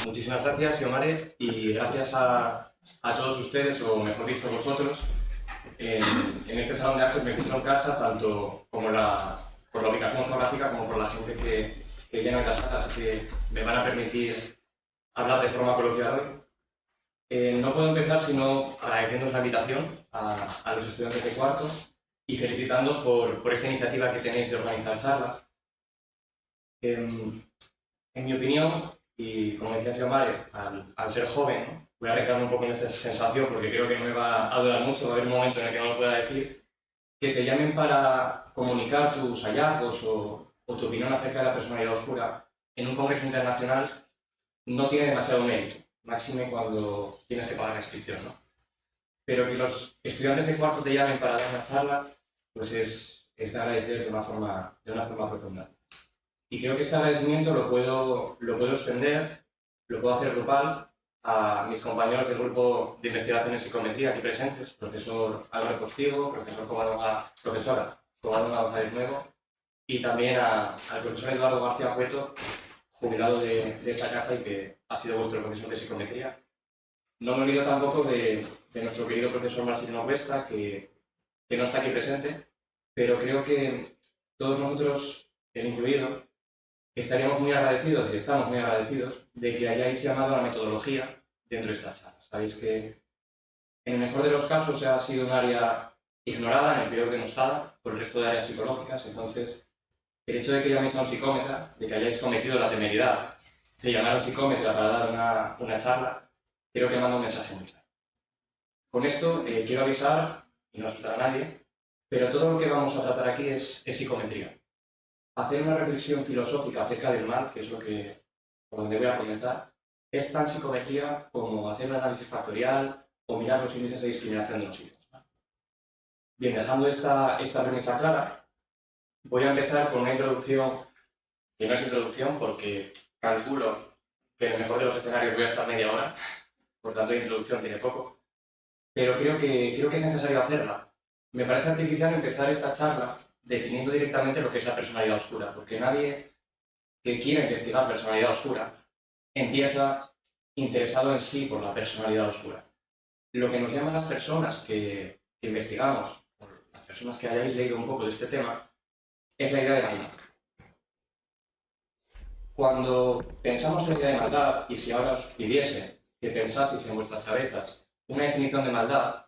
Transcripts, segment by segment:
Muchísimas gracias, Xiomare, y gracias a todos ustedes, o mejor dicho, vosotros. En este salón de actos me encuentro en casa, tanto como por la ubicación geográfica como por la gente que llena la sala, así que me van a permitir hablar de forma coloquial hoy. No puedo empezar sino agradeciéndoos la invitación a los estudiantes de cuarto y felicitándoos por esta iniciativa que tenéis de organizar charlas. En mi opinión, y como decía Xiomare, al ser joven, ¿no? Voy a recrear un poco en esta sensación porque creo que no me va a durar mucho, va a haber un momento en el que no lo pueda decir, que te llamen para comunicar tus hallazgos o tu opinión acerca de la personalidad oscura en un congreso internacional no tiene demasiado mérito, máxime cuando tienes que pagar la inscripción, ¿no? Pero que los estudiantes de cuarto te llamen para dar una charla, pues es de agradecer de una forma profunda. Y creo que este agradecimiento lo puedo extender, lo puedo hacer grupal a mis compañeros del grupo de investigación en psicometría aquí presentes, profesor Álvaro Postigo, profesora Covadonga González Nuevo, y también al profesor Eduardo García Cueto, jubilado de esta casa y que ha sido vuestro profesor de psicometría. No me olvido tampoco de nuestro querido profesor Marcelino Cuesta, que no está aquí presente, pero creo que todos nosotros, él incluido, estaríamos muy agradecidos y estamos muy agradecidos de que hayáis llamado a la metodología dentro de esta charla. Sabéis que en el mejor de los casos ha sido un área ignorada, en el peor denostada, por el resto de áreas psicológicas. Entonces, el hecho de que llaméis a un psicómetra, de que hayáis cometido la temeridad de llamar a un psicómetra para dar una charla, creo que manda un mensaje muy claro. Con esto quiero avisar, y no asustar a nadie, pero todo lo que vamos a tratar aquí es psicometría. Hacer una reflexión filosófica acerca del mal, que es por donde voy a comenzar, es tan psicometría como hacer un análisis factorial o mirar los índices de discriminación de los ítems. Bien, dejando esta premisa clara, voy a empezar con una introducción, que no es introducción porque calculo que en el mejor de los escenarios voy a estar media hora, por tanto la introducción tiene poco, pero creo que es necesario hacerla. Me parece artificial empezar esta charla definiendo directamente lo que es la personalidad oscura, porque nadie que quiera investigar personalidad oscura empieza interesado en sí por la personalidad oscura. Lo que nos llaman las personas que investigamos, las personas que hayáis leído un poco de este tema, es la idea de maldad. Cuando pensamos en la idea de maldad, y si ahora os pidiese que pensaseis en vuestras cabezas una definición de maldad,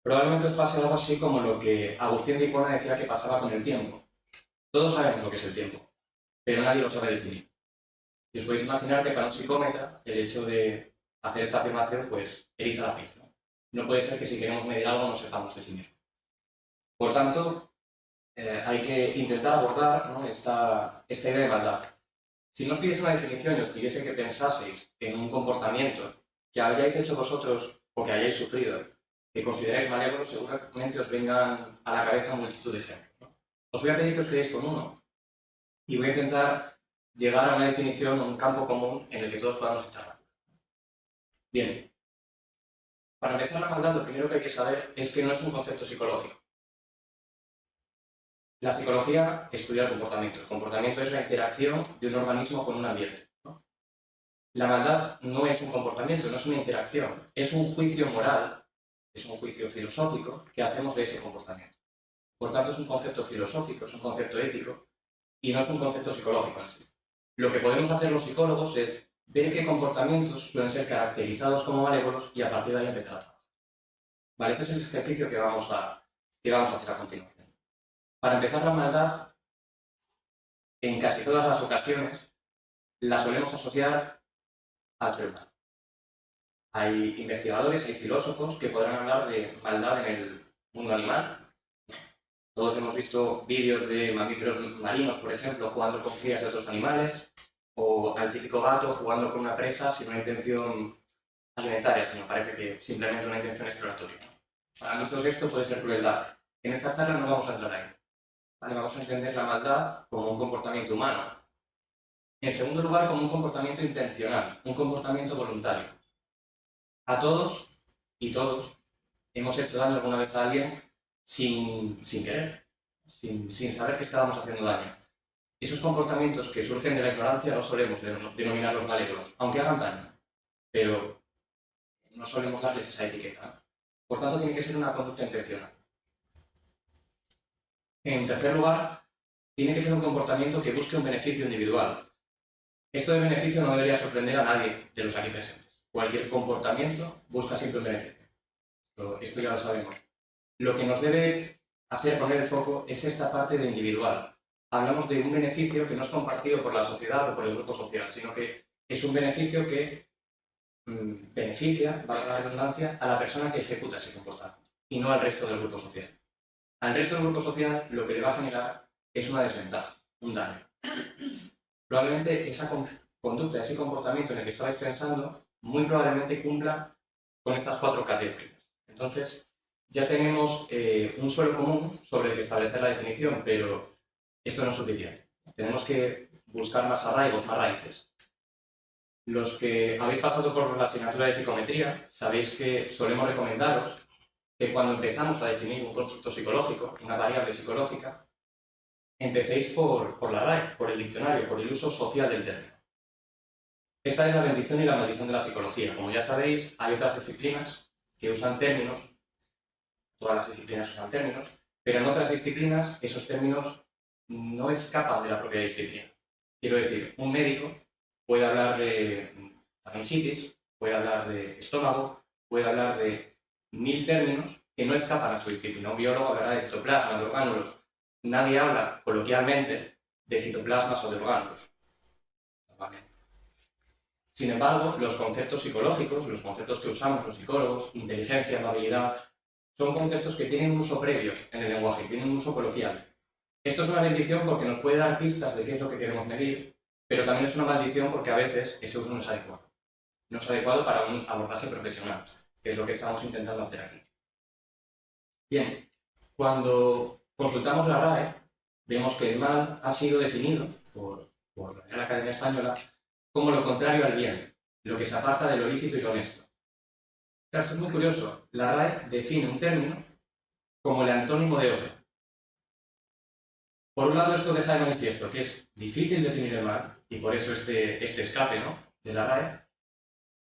probablemente os pase algo así como lo que Agustín de Hipona decía que pasaba con el tiempo. Todos sabemos lo que es el tiempo, pero nadie lo sabe definir. Y os podéis imaginar que para un psicómetra el hecho de hacer esta afirmación pues eriza la piel, ¿no? No puede ser que si queremos medir algo no sepamos definirlo. Por tanto, hay que intentar abordar, ¿no?, esta idea de maldad. Si no os pidiese una definición y os pidiese que pensaseis en un comportamiento que hayáis hecho vosotros o que hayáis sufrido, que consideráis malévolo, seguramente os vengan a la cabeza multitud de ejemplos, ¿no? Os voy a pedir que os quedéis con uno y voy a intentar llegar a una definición, un campo común en el que todos podamos estar. Bien, para empezar la maldad, lo primero que hay que saber es que no es un concepto psicológico. La psicología estudia el comportamiento. El comportamiento es la interacción de un organismo con un ambiente, ¿no? La maldad no es un comportamiento, no es una interacción, es un juicio moral, es un juicio filosófico que hacemos de ese comportamiento. Por tanto, es un concepto filosófico, es un concepto ético y no es un concepto psicológico en sí. Lo que podemos hacer los psicólogos es ver qué comportamientos suelen ser caracterizados como malévolos y a partir de ahí empezar a trabajar. Vale, este es el ejercicio que vamos a hacer a continuación. Para empezar, la maldad, en casi todas las ocasiones, la solemos asociar al ser humano. Hay investigadores, hay filósofos que podrán hablar de maldad en el mundo animal. Todos hemos visto vídeos de mamíferos marinos, por ejemplo, jugando con crías de otros animales, o al típico gato jugando con una presa sin una intención alimentaria, sino parece que simplemente una intención exploratoria. Para muchos esto puede ser crueldad. En esta charla no vamos a entrar ahí. Vale, vamos a entender la maldad como un comportamiento humano. En segundo lugar, como un comportamiento intencional, un comportamiento voluntario. A todos y todos hemos hecho daño alguna vez a alguien sin querer, sin saber que estábamos haciendo daño. Esos comportamientos que surgen de la ignorancia no solemos denominarlos malévolos, aunque hagan daño. pero no solemos darles esa etiqueta, ¿no? Por tanto, tiene que ser una conducta intencional. En tercer lugar, tiene que ser un comportamiento que busque un beneficio individual. Esto de beneficio no debería sorprender a nadie de los aquí presentes. Cualquier comportamiento busca siempre un beneficio. Esto ya lo sabemos. Lo que nos debe hacer poner el foco es esta parte de individual. Hablamos de un beneficio que no es compartido por la sociedad o por el grupo social, sino que es un beneficio que beneficia, valga la redundancia, a la persona que ejecuta ese comportamiento y no al resto del grupo social. Al resto del grupo social lo que le va a generar es una desventaja, un daño. Probablemente esa conducta, ese comportamiento en el que estabais pensando, muy probablemente cumpla con estas 4 categorías. Entonces, ya tenemos un suelo común sobre el que establecer la definición, pero esto no es suficiente. Tenemos que buscar más arraigos, más raíces. Los que habéis pasado por la asignatura de psicometría, sabéis que solemos recomendaros que cuando empezamos a definir un constructo psicológico, una variable psicológica, empecéis por la RAE, por el diccionario, por el uso social del término. Esta es la bendición y la maldición de la psicología. Como ya sabéis, hay otras disciplinas que usan términos, todas las disciplinas usan términos, pero en otras disciplinas esos términos no escapan de la propia disciplina. Quiero decir, un médico puede hablar de faringitis, puede hablar de estómago, puede hablar de 1000 términos que no escapan a su disciplina. Un biólogo hablará de citoplasma, de orgánulos. Nadie habla coloquialmente de citoplasmas o de orgánulos. Sin embargo, los conceptos psicológicos, los conceptos que usamos los psicólogos, inteligencia, amabilidad, son conceptos que tienen un uso previo en el lenguaje, tienen un uso coloquial. Esto es una bendición porque nos puede dar pistas de qué es lo que queremos medir, pero también es una maldición porque a veces ese uso no es adecuado. No es adecuado para un abordaje profesional, que es lo que estamos intentando hacer aquí. Bien, cuando consultamos la RAE, vemos que el mal ha sido definido por la Real Academia Española como lo contrario al bien, lo que se aparta de lo lícito y lo honesto. Claro, esto es muy curioso. La RAE define un término como el antónimo de otro. Por un lado, esto deja de manifiesto que es difícil definir el mal, y por eso este escape, ¿no?, de la RAE.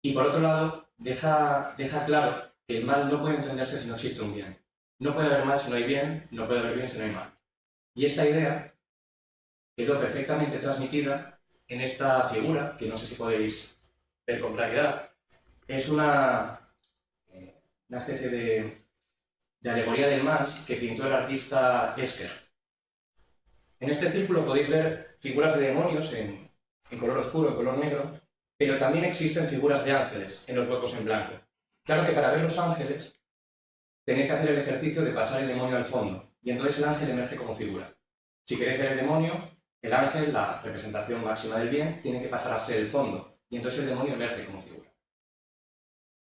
Y por otro lado, deja claro que el mal no puede entenderse si no existe un bien. No puede haber mal si no hay bien, no puede haber bien si no hay mal. Y esta idea quedó perfectamente transmitida en esta figura, que no sé si podéis ver con claridad. Es una especie de alegoría del mal que pintó el artista Escher. En este círculo podéis ver figuras de demonios en color oscuro, en color negro, pero también existen figuras de ángeles en los huecos en blanco. Claro que para ver los ángeles tenéis que hacer el ejercicio de pasar el demonio al fondo, y entonces el ángel emerge como figura. Si queréis ver el demonio, el ángel, la representación máxima del bien, tiene que pasar a ser el fondo, y entonces el demonio emerge como figura.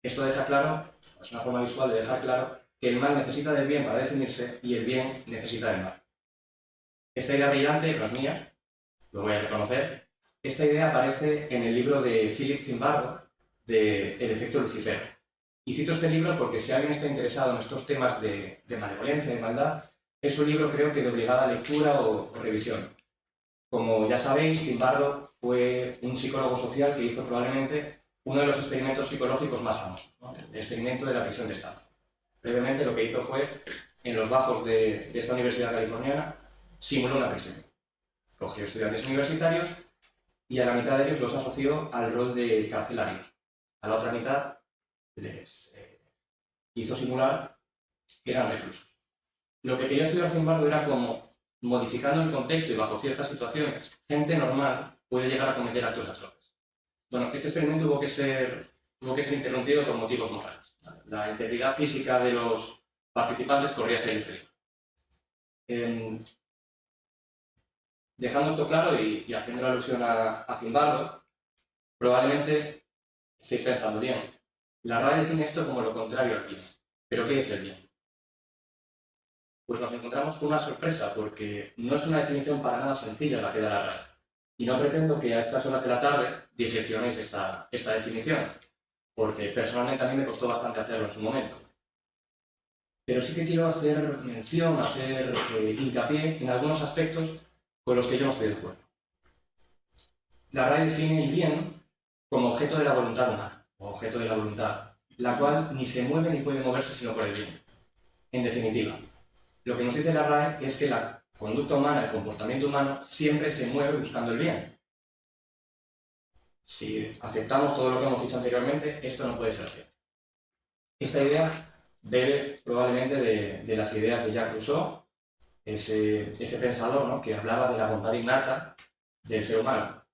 Esto deja claro, es una forma visual de dejar claro, que el mal necesita del bien para definirse y el bien necesita del mal. Esta idea brillante no es mía, lo voy a reconocer. Esta idea aparece en el libro de Philip Zimbardo, de El efecto Lucifer. Y cito este libro porque si alguien está interesado en estos temas de malevolencia y maldad, es un libro creo que de obligada lectura o revisión. Como ya sabéis, Zimbardo fue un psicólogo social que hizo probablemente uno de los experimentos psicológicos más famosos, ¿no?, el experimento de la prisión de Stanford. Brevemente lo que hizo fue, en los bajos de esta universidad californiana, simuló una prisión. Cogió estudiantes universitarios y a la mitad de ellos los asoció al rol de carcelarios. A la otra mitad les hizo simular que eran reclusos. Lo que quería estudiar, sin embargo, era cómo, modificando el contexto y bajo ciertas situaciones, gente normal puede llegar a cometer actos atroces. Bueno, este experimento tuvo que ser interrumpido por motivos morales. La integridad física de los participantes corría serio peligro. Dejando esto claro y haciendo alusión a Zimbardo, probablemente estéis pensando, bien, la RAE define esto como lo contrario al bien. ¿Pero qué es el bien? Pues nos encontramos con una sorpresa, porque no es una definición para nada sencilla la que da la RAE. Y no pretendo que a estas horas de la tarde digestionéis esta definición, porque personalmente a mí me costó bastante hacerlo en su momento. Pero sí que quiero hacer mención, hacer hincapié en algunos aspectos con los que yo no estoy de acuerdo. La RAE define el bien como objeto de la voluntad humana. o objeto de la voluntad, la cual ni se mueve ni puede moverse sino por el bien. En definitiva, lo que nos dice la RAE es que la conducta humana, el comportamiento humano, siempre se mueve buscando el bien. Si aceptamos todo lo que hemos dicho anteriormente, esto no puede ser cierto. Esta idea bebe probablemente de las ideas de Jacques Rousseau, ese pensador, ¿no?, que hablaba de la bondad innata del ser humano.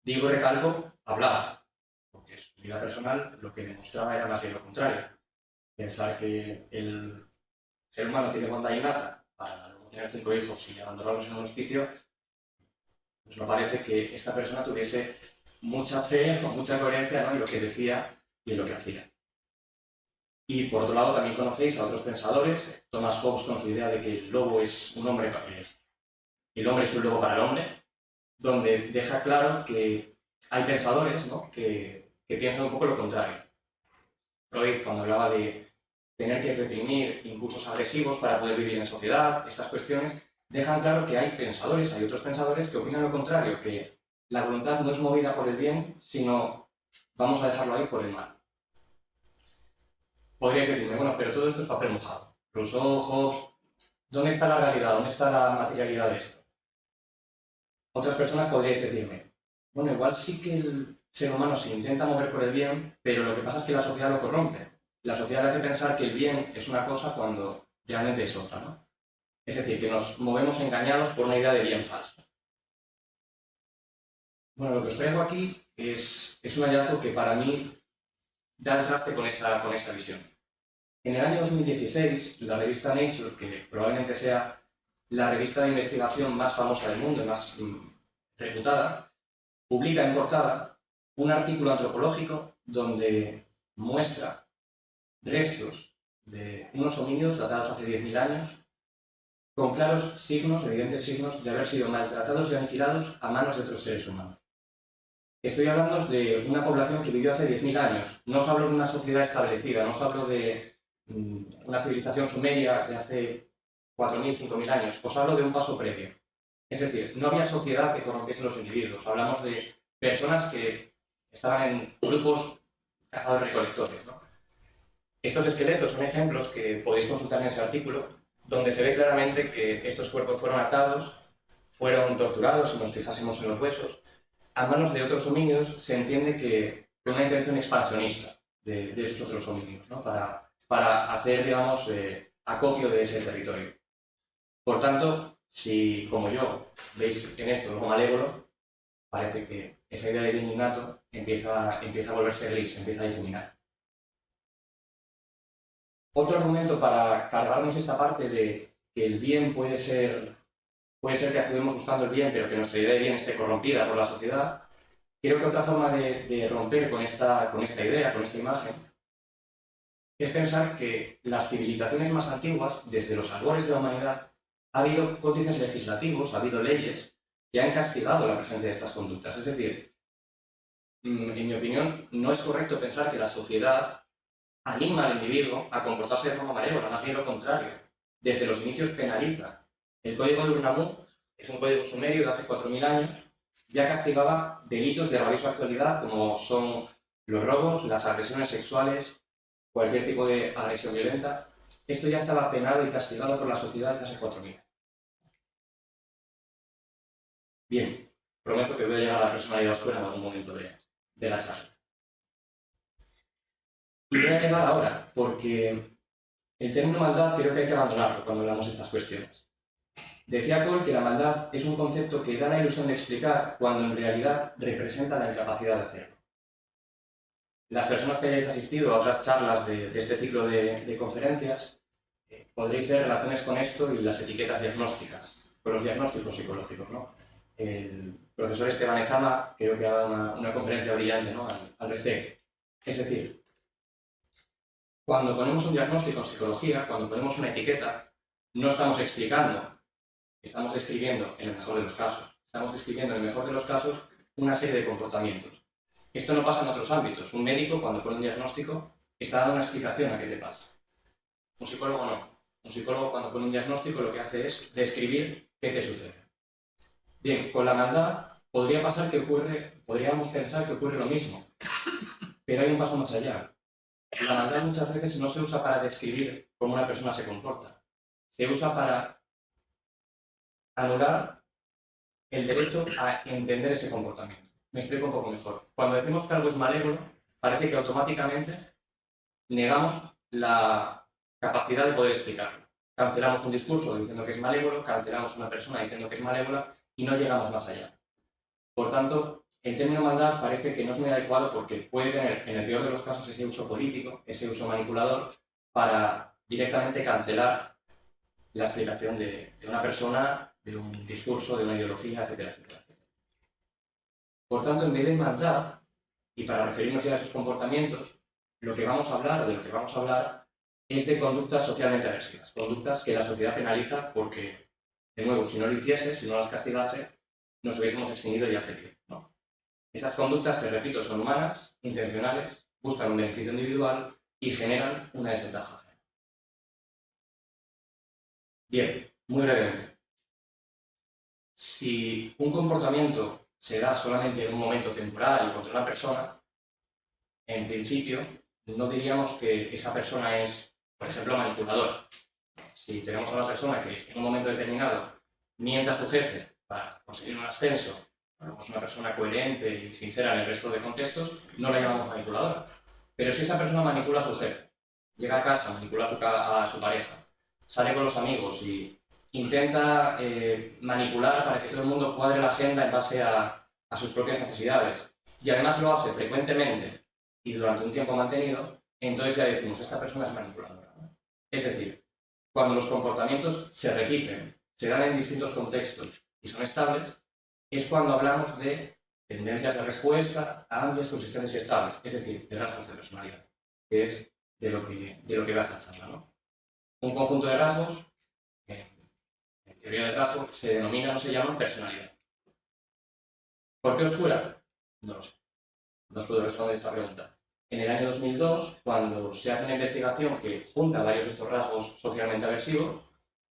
Digo y recalco, hablaba, porque su vida personal lo que demostraba era más bien lo contrario. Pensar que el ser humano tiene bondad innata para luego tener 5 hijos y abandonarlos en un hospicio, pues me parece que esta persona tuviese mucha fe, con mucha coherencia, ¿no?, en lo que decía y en lo que hacía. Y por otro lado también conocéis a otros pensadores, Thomas Hobbes con su idea de que el lobo es un hombre, el hombre es un lobo para el hombre, donde deja claro que hay pensadores, ¿no?, que piensan un poco lo contrario. Freud, cuando hablaba de tener que reprimir impulsos agresivos para poder vivir en sociedad, estas cuestiones, dejan claro que hay pensadores, hay otros pensadores que opinan lo contrario, que la voluntad no es movida por el bien, sino vamos a dejarlo ahí por el mal. Podríais decirme, bueno, pero todo esto es papel mojado. Los ojos, ¿dónde está la realidad? ¿Dónde está la materialidad de esto? Otras personas podríais decirme, bueno, igual sí que el ser humano se intenta mover por el bien, pero lo que pasa es que la sociedad lo corrompe. La sociedad le hace pensar que el bien es una cosa cuando realmente es otra, ¿no? Es decir, que nos movemos engañados por una idea de bien falso. Bueno, lo que os traigo aquí es un hallazgo que para mí da el traste con esa visión. En el año 2016, la revista Nature, que probablemente sea la revista de investigación más famosa del mundo y más reputada, publica en portada un artículo antropológico donde muestra restos de unos homínidos datados hace 10.000 años con claros signos, evidentes signos, de haber sido maltratados y aniquilados a manos de otros seres humanos. Estoy hablando de una población que vivió hace 10.000 años. No os hablo de una sociedad establecida, no os hablo de una civilización sumeria de hace 4.000, 5.000 años. Os hablo de un paso previo. Es decir, no había sociedad que corrompiese los individuos. Hablamos de personas que estaban en grupos cazadores-recolectores, ¿no? Estos esqueletos son ejemplos que podéis consultar en ese artículo, donde se ve claramente que estos cuerpos fueron atados, fueron torturados, si nos fijásemos en los huesos, a manos de otros homínidos. Se entiende que con una intención expansionista de esos otros homínidos, ¿no?, para hacer, digamos, acopio de ese territorio. Por tanto, si, como yo, veis en esto algo malévolo, parece que esa idea de bien innato empieza a volverse gris, empieza a difuminar. Otro argumento para cargarnos esta parte de que el bien puede ser que actuemos buscando el bien, pero que nuestra idea de bien esté corrompida por la sociedad. Creo que otra forma de romper con esta idea, con esta imagen, es pensar que las civilizaciones más antiguas, desde los albores de la humanidad, ha habido códices legislativos, ha habido leyes que han castigado la presencia de estas conductas. Es decir, en mi opinión, no es correcto pensar que la sociedad anima al individuo a comportarse de forma malévola, más bien lo contrario. Desde los inicios penaliza. El Código de Urnamú es un código sumerio de hace 4.000 años, ya castigaba delitos de rabiosa actualidad como son los robos, las agresiones sexuales, cualquier tipo de agresión violenta. Esto ya estaba penado y castigado por la sociedad desde hace 4.000. Bien, prometo que voy a llegar a la personalidad oscura en algún momento de la charla. Y voy a llegar ahora, porque el término maldad creo que hay que abandonarlo cuando hablamos de estas cuestiones. Decía Cole que la maldad es un concepto que da la ilusión de explicar cuando en realidad representa la incapacidad de hacerlo. Las personas que hayáis asistido a otras charlas de este ciclo de conferencias podréis ver relaciones con esto y las etiquetas diagnósticas, con los diagnósticos psicológicos, ¿no? El profesor Esteban Ezama creo que ha dado una conferencia brillante, ¿no?, al respecto. Es decir, cuando ponemos un diagnóstico en psicología, cuando ponemos una etiqueta, no estamos explicando, estamos describiendo, en el mejor de los casos, una serie de comportamientos. Esto no pasa en otros ámbitos. Un médico, cuando pone un diagnóstico, está dando una explicación a qué te pasa. Un psicólogo no. Un psicólogo, cuando pone un diagnóstico, lo que hace es describir qué te sucede. Bien, con la maldad podríamos pensar que ocurre lo mismo. Pero hay un paso más allá. La maldad muchas veces no se usa para describir cómo una persona se comporta. Se usa para anular el derecho a entender ese comportamiento. Me explico un poco mejor. Cuando decimos que algo es malévolo, parece que automáticamente negamos la capacidad de poder explicarlo. Cancelamos un discurso diciendo que es malévolo, cancelamos una persona diciendo que es malévola y no llegamos más allá. Por tanto, el término maldad parece que no es muy adecuado porque puede tener, en el peor de los casos, ese uso político, ese uso manipulador, para directamente cancelar la explicación de una persona, de un discurso, de una ideología, etcétera, etcétera. Por tanto, en vez de maldad, y para referirnos ya a esos comportamientos, lo que vamos a hablar, o de lo que vamos a hablar, es de conductas socialmente agresivas, conductas que la sociedad penaliza porque, de nuevo, si no lo hiciese, si no las castigase, nos hubiésemos extinguido ya hace tiempo, ¿no? Esas conductas, que repito, son humanas, intencionales, buscan un beneficio individual y generan una desventaja ajena. Bien, muy brevemente. Si un comportamiento se da solamente en un momento temporal y contra una persona, en principio no diríamos que esa persona es, por ejemplo, manipuladora. Si tenemos a una persona que en un momento determinado miente a su jefe para conseguir un ascenso, bueno, pues una persona coherente y sincera en el resto de contextos, no la llamamos manipuladora. Pero si esa persona manipula a su jefe, llega a casa, manipula a su pareja, sale con los amigos y intenta manipular para que todo el mundo cuadre la agenda en base a sus propias necesidades, y además lo hace frecuentemente y durante un tiempo mantenido, entonces ya decimos, esta persona es manipuladora, ¿no? Es decir, cuando los comportamientos se repiten, se dan en distintos contextos y son estables, es cuando hablamos de tendencias de respuesta amplias, consistentes y estables, es decir, de rasgos de personalidad, que es de lo que va esta charla, ¿no? Un conjunto de rasgos, en teoría de rasgos, se denomina o se llama personalidad. ¿Por qué oscura? No lo sé. No os puedo responder esa pregunta. En el año 2002, cuando se hace una investigación que junta varios de estos rasgos socialmente aversivos,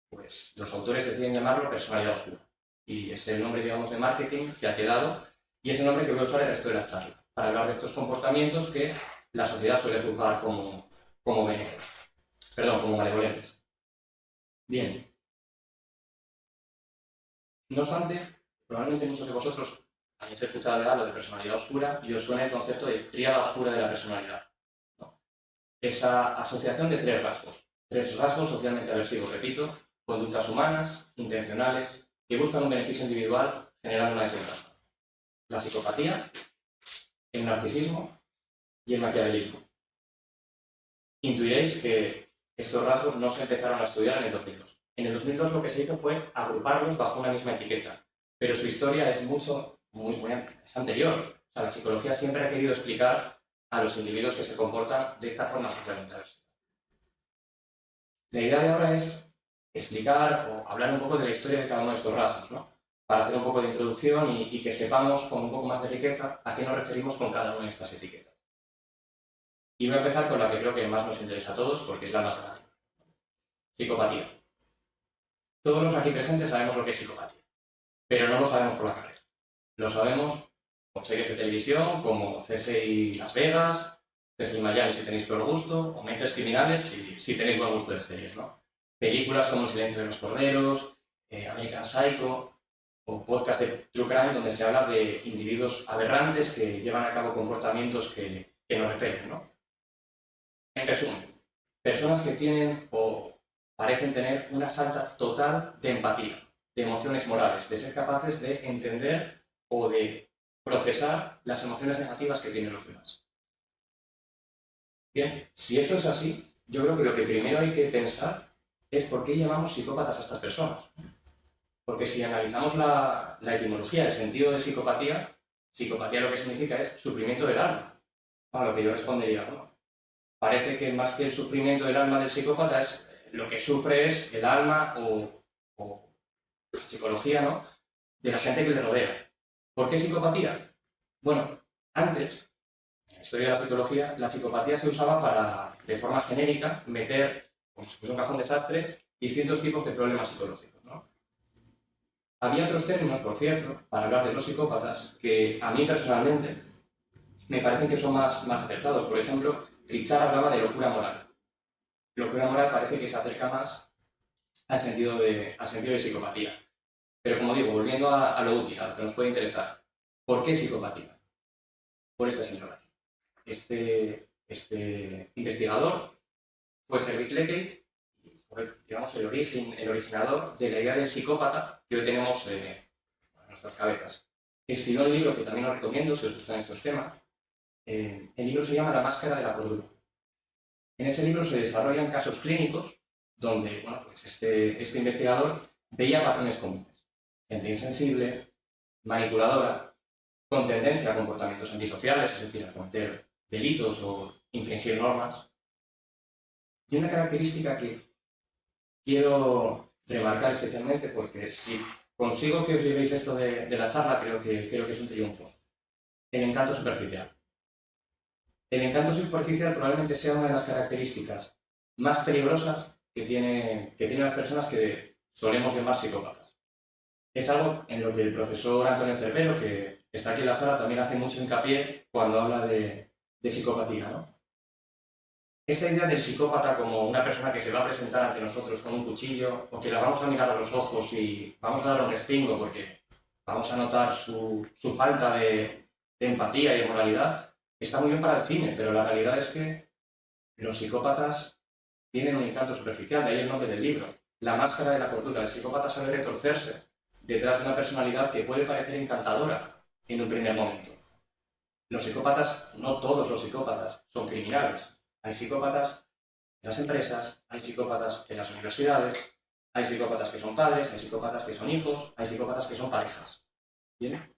pues los autores deciden llamarlo personalidad oscura. Y es el nombre, digamos, de marketing que ha quedado, y es el nombre que voy a usar el resto de la charla, para hablar de estos comportamientos que la sociedad suele juzgar como benéficos. Perdón, como malevolentes. Bien. No obstante, probablemente muchos de vosotros hayáis escuchado hablar de personalidad oscura y os suena el concepto de tríada oscura de la personalidad, ¿no? Esa asociación de tres rasgos socialmente aversivos, repito, conductas humanas, intencionales, que buscan un beneficio individual generando una desventaja. La psicopatía, el narcisismo y el maquiavelismo. Intuiréis que estos rasgos no se empezaron a estudiar en el 2002. En el 2002 lo que se hizo fue agruparlos bajo una misma etiqueta, pero su historia es es anterior. O sea, la psicología siempre ha querido explicar a los individuos que se comportan de esta forma socialmente aversiva. La idea de ahora es explicar o hablar un poco de la historia de cada uno de estos rasgos, ¿no? Para hacer un poco de introducción y que sepamos con un poco más de riqueza a qué nos referimos con cada una de estas etiquetas. Y voy a empezar con la que creo que más nos interesa a todos, porque es la más grande. Psicopatía. Todos los aquí presentes sabemos lo que es psicopatía, pero no lo sabemos por la carrera. Lo sabemos por series de televisión como CSI Las Vegas, CSI Miami si tenéis peor gusto, o Mentes Criminales si tenéis buen gusto de series, ¿no? Películas como El silencio de los corderos, American Psycho, o podcast de True Crime donde se habla de individuos aberrantes que llevan a cabo comportamientos que nos repelen, ¿no? En resumen, personas que tienen o parecen tener una falta total de empatía, de emociones morales, de ser capaces de entender o de procesar las emociones negativas que tienen los demás. Bien, si esto es así, yo creo que lo que primero hay que pensar es por qué llamamos psicópatas a estas personas. Porque si analizamos la etimología, el sentido de psicopatía, psicopatía lo que significa es sufrimiento del alma. A lo que yo respondería, ¿no? Parece que más que el sufrimiento del alma del psicópata es lo que sufre es el alma o la psicología, ¿no?, de la gente que le rodea. ¿Por qué psicopatía? Bueno, antes, en la historia de la psicopatía se usaba para, de forma genérica, meter, como si fuese un cajón desastre, distintos tipos de problemas psicológicos, ¿no? Había otros términos, por cierto, para hablar de los psicópatas, que a mí personalmente me parecen que son más acertados. Por ejemplo, Richard hablaba de locura moral. Locura moral parece que se acerca más al sentido de psicopatía. Pero como digo, volviendo a lo útil, a lo que nos puede interesar, ¿por qué psicopatía? Por esta sintomatía. Este investigador fue Herbert Leckey, fue, digamos, el originador de la idea del psicópata que hoy tenemos en nuestras cabezas. Escribió un libro que también os recomiendo si os gustan estos temas. El libro se llama La máscara de la cordura. En ese libro se desarrollan casos clínicos donde bueno, pues este investigador veía patrones comunes. Gente insensible, manipuladora, con tendencia a comportamientos antisociales, es decir, a cometer delitos o infringir normas. Y una característica que quiero remarcar especialmente porque si consigo que os llevéis esto de la charla, creo que es un triunfo. El encanto superficial. El encanto superficial probablemente sea una de las características más peligrosas que tienen las personas que solemos llamar psicópatas. Es algo en lo que el profesor Antonio Cervero, que está aquí en la sala, también hace mucho hincapié cuando habla de psicopatía, ¿no? Esta idea del psicópata como una persona que se va a presentar ante nosotros con un cuchillo o que la vamos a mirar a los ojos y vamos a dar un respingo porque vamos a notar su falta de empatía y de moralidad, está muy bien para el cine, pero la realidad es que los psicópatas tienen un encanto superficial, de ahí el nombre del libro. La máscara de la fortuna. El psicópata sabe retorcerse detrás de una personalidad que puede parecer encantadora en un primer momento. Los psicópatas, no todos los psicópatas, son criminales. Hay psicópatas en las empresas, hay psicópatas en las universidades, hay psicópatas que son padres, hay psicópatas que son hijos, hay psicópatas que son parejas. ¿Bien?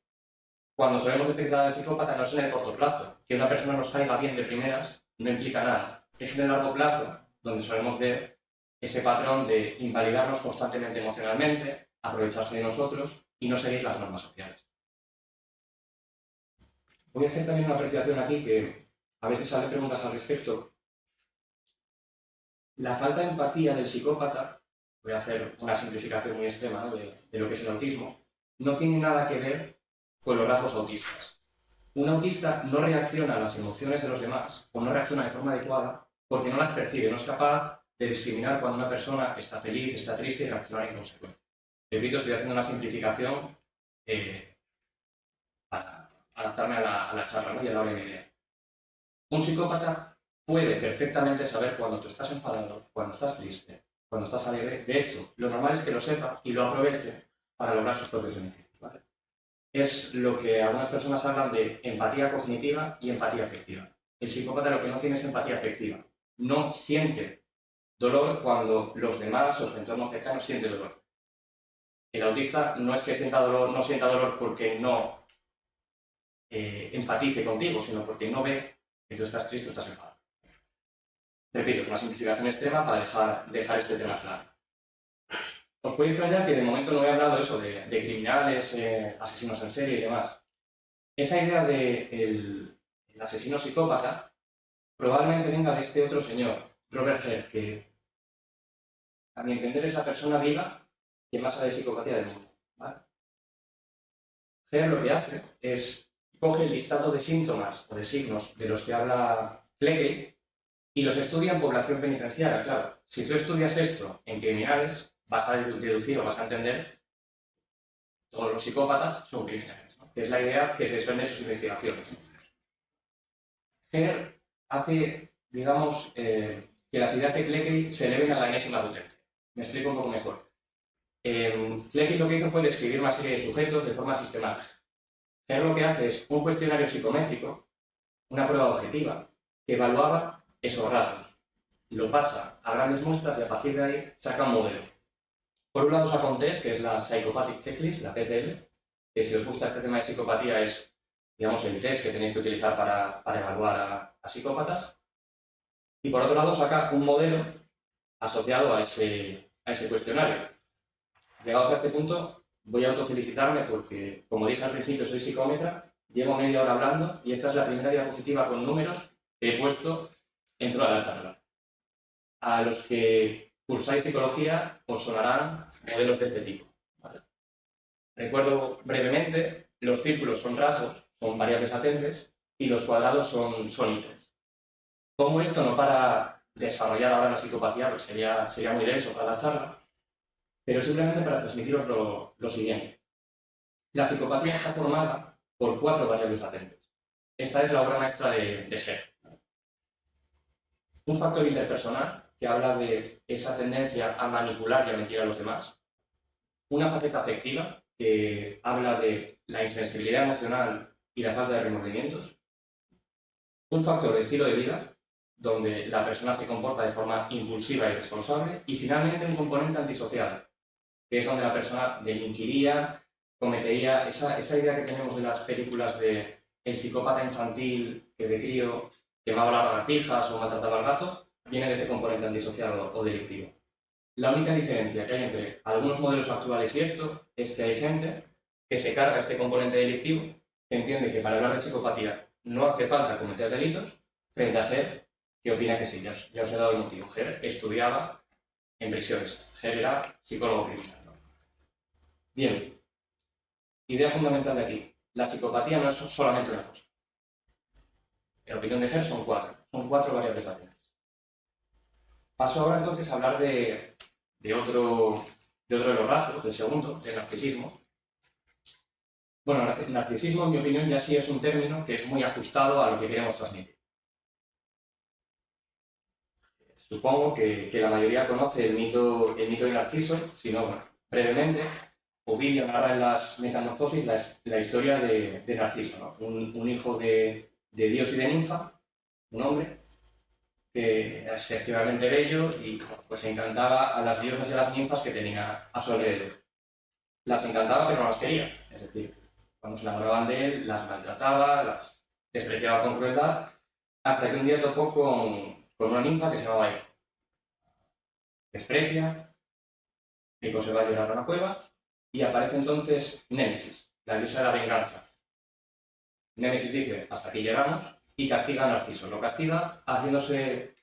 Cuando solemos detectar al psicópata no es en el corto plazo. Que una persona nos caiga bien de primeras no implica nada. Es en el largo plazo donde solemos ver ese patrón de invalidarnos constantemente emocionalmente, aprovecharse de nosotros y no seguir las normas sociales. Voy a hacer también una apreciación aquí que a veces salen preguntas al respecto. La falta de empatía del psicópata, voy a hacer una simplificación muy extrema, ¿no? de lo que es el autismo, no tiene nada que ver con los rasgos autistas. Un autista no reacciona a las emociones de los demás o no reacciona de forma adecuada porque no las percibe, no es capaz de discriminar cuando una persona está feliz, está triste y reaccionar en consecuencia. Repito, estoy haciendo una simplificación para adaptarme a la charla, ¿no? Y a la hora y media. Un psicópata puede perfectamente saber cuando tú estás enfadado, cuando estás triste, cuando estás alegre. De hecho, lo normal es que lo sepa y lo aproveche para lograr sus propios beneficios, ¿vale? Es lo que algunas personas hablan de empatía cognitiva y empatía afectiva. El psicópata lo que no tiene es empatía afectiva. No siente dolor cuando los demás o su entorno cercano siente dolor. El autista no es que no sienta dolor porque no empatice contigo, sino porque no ve que tú estás triste o estás enfadado. Repito, es una simplificación extrema para dejar este tema claro. Os podéis extrañar que de momento no he hablado de eso, de criminales, asesinos en serie y demás. Esa idea del asesino psicópata probablemente venga de este otro señor, Robert Hare, que a mi entender es la persona viva que más sabe de psicopatía del mundo, ¿vale? Hare lo que hace es coge el listado de síntomas o de signos de los que habla Clegg y los estudia en población penitenciaria. Claro, si tú estudias esto en criminales, vas a deducir o vas a entender todos los psicópatas son criminales, ¿no? Que es la idea que se desprende de sus investigaciones. Hare hace, digamos, que las ideas de Clegg se eleven a la enésima potencia. Me explico un poco mejor. Clegg lo que hizo fue describir una serie de sujetos de forma sistemática. Hare lo que hace es un cuestionario psicométrico, una prueba objetiva, que evaluaba esos rasgos. Lo pasa a grandes muestras y a partir de ahí saca un modelo. Por un lado saca un test, que es la Psychopathic Checklist, la PCL, que si os gusta este tema de psicopatía es, digamos, el test que tenéis que utilizar para evaluar a psicópatas. Y por otro lado saca un modelo asociado a ese cuestionario. Llegados a este punto, voy a autofelicitarme porque, como dije al principio, soy psicómetra, llevo media hora hablando y esta es la primera diapositiva con números que he puesto en toda la charla. A los que cursáis psicología os sonarán modelos de este tipo, ¿vale? Recuerdo brevemente, los círculos son rasgos, son variables latentes, y los cuadrados son ítems. Como esto no para desarrollar ahora la psicopatía, pues sería muy denso para la charla, pero simplemente para transmitiros lo siguiente. La psicopatía está formada por 4 variables latentes. Esta es la obra maestra de Hegel. Un factor interpersonal, que habla de esa tendencia a manipular y a mentir a los demás. Una faceta afectiva, que habla de la insensibilidad emocional y la falta de remordimientos. Un factor de estilo de vida, donde la persona se comporta de forma impulsiva y responsable. Y finalmente un componente antisocial, que es donde la persona delinquiría, cometería esa idea que tenemos de las películas de el psicópata infantil que de crío quemaba las lagartijas o maltrataba al gato, viene de ese componente antisocial o delictivo. La única diferencia que hay entre algunos modelos actuales y esto es que hay gente que se carga este componente delictivo, que entiende que para hablar de psicopatía no hace falta cometer delitos, frente a Hegel, que opina que sí. Ya os he dado el motivo. Hegel estudiaba en prisiones. Hegel era psicólogo criminal, ¿no? Bien, idea fundamental de aquí. La psicopatía no es solamente una cosa. En opinión de Hegel son 4. Son 4 variables latentes. Paso ahora entonces a hablar de otro de los rasgos, del segundo, del narcisismo. Bueno, el narcisismo, en mi opinión, ya sí es un término que es muy ajustado a lo que queremos transmitir. Supongo que la mayoría conoce el mito de Narciso, si no, bueno, brevemente, Ovidio narra en las Metamorfosis la historia de Narciso, ¿no? Un hijo de Dios y de ninfa, un hombre que era excepcionalmente bello y pues encantaba a las diosas y a las ninfas que tenía a su alrededor. Las encantaba pero no las quería, es decir, cuando se enamoraban de él las maltrataba, las despreciaba con crueldad, hasta que un día topó con una ninfa que se llamaba Eco. Desprecia, Eco se va a llorar a una cueva y aparece entonces Némesis, la diosa de la venganza. Némesis dice, hasta aquí llegamos, y castiga a Narciso. Lo castiga haciéndose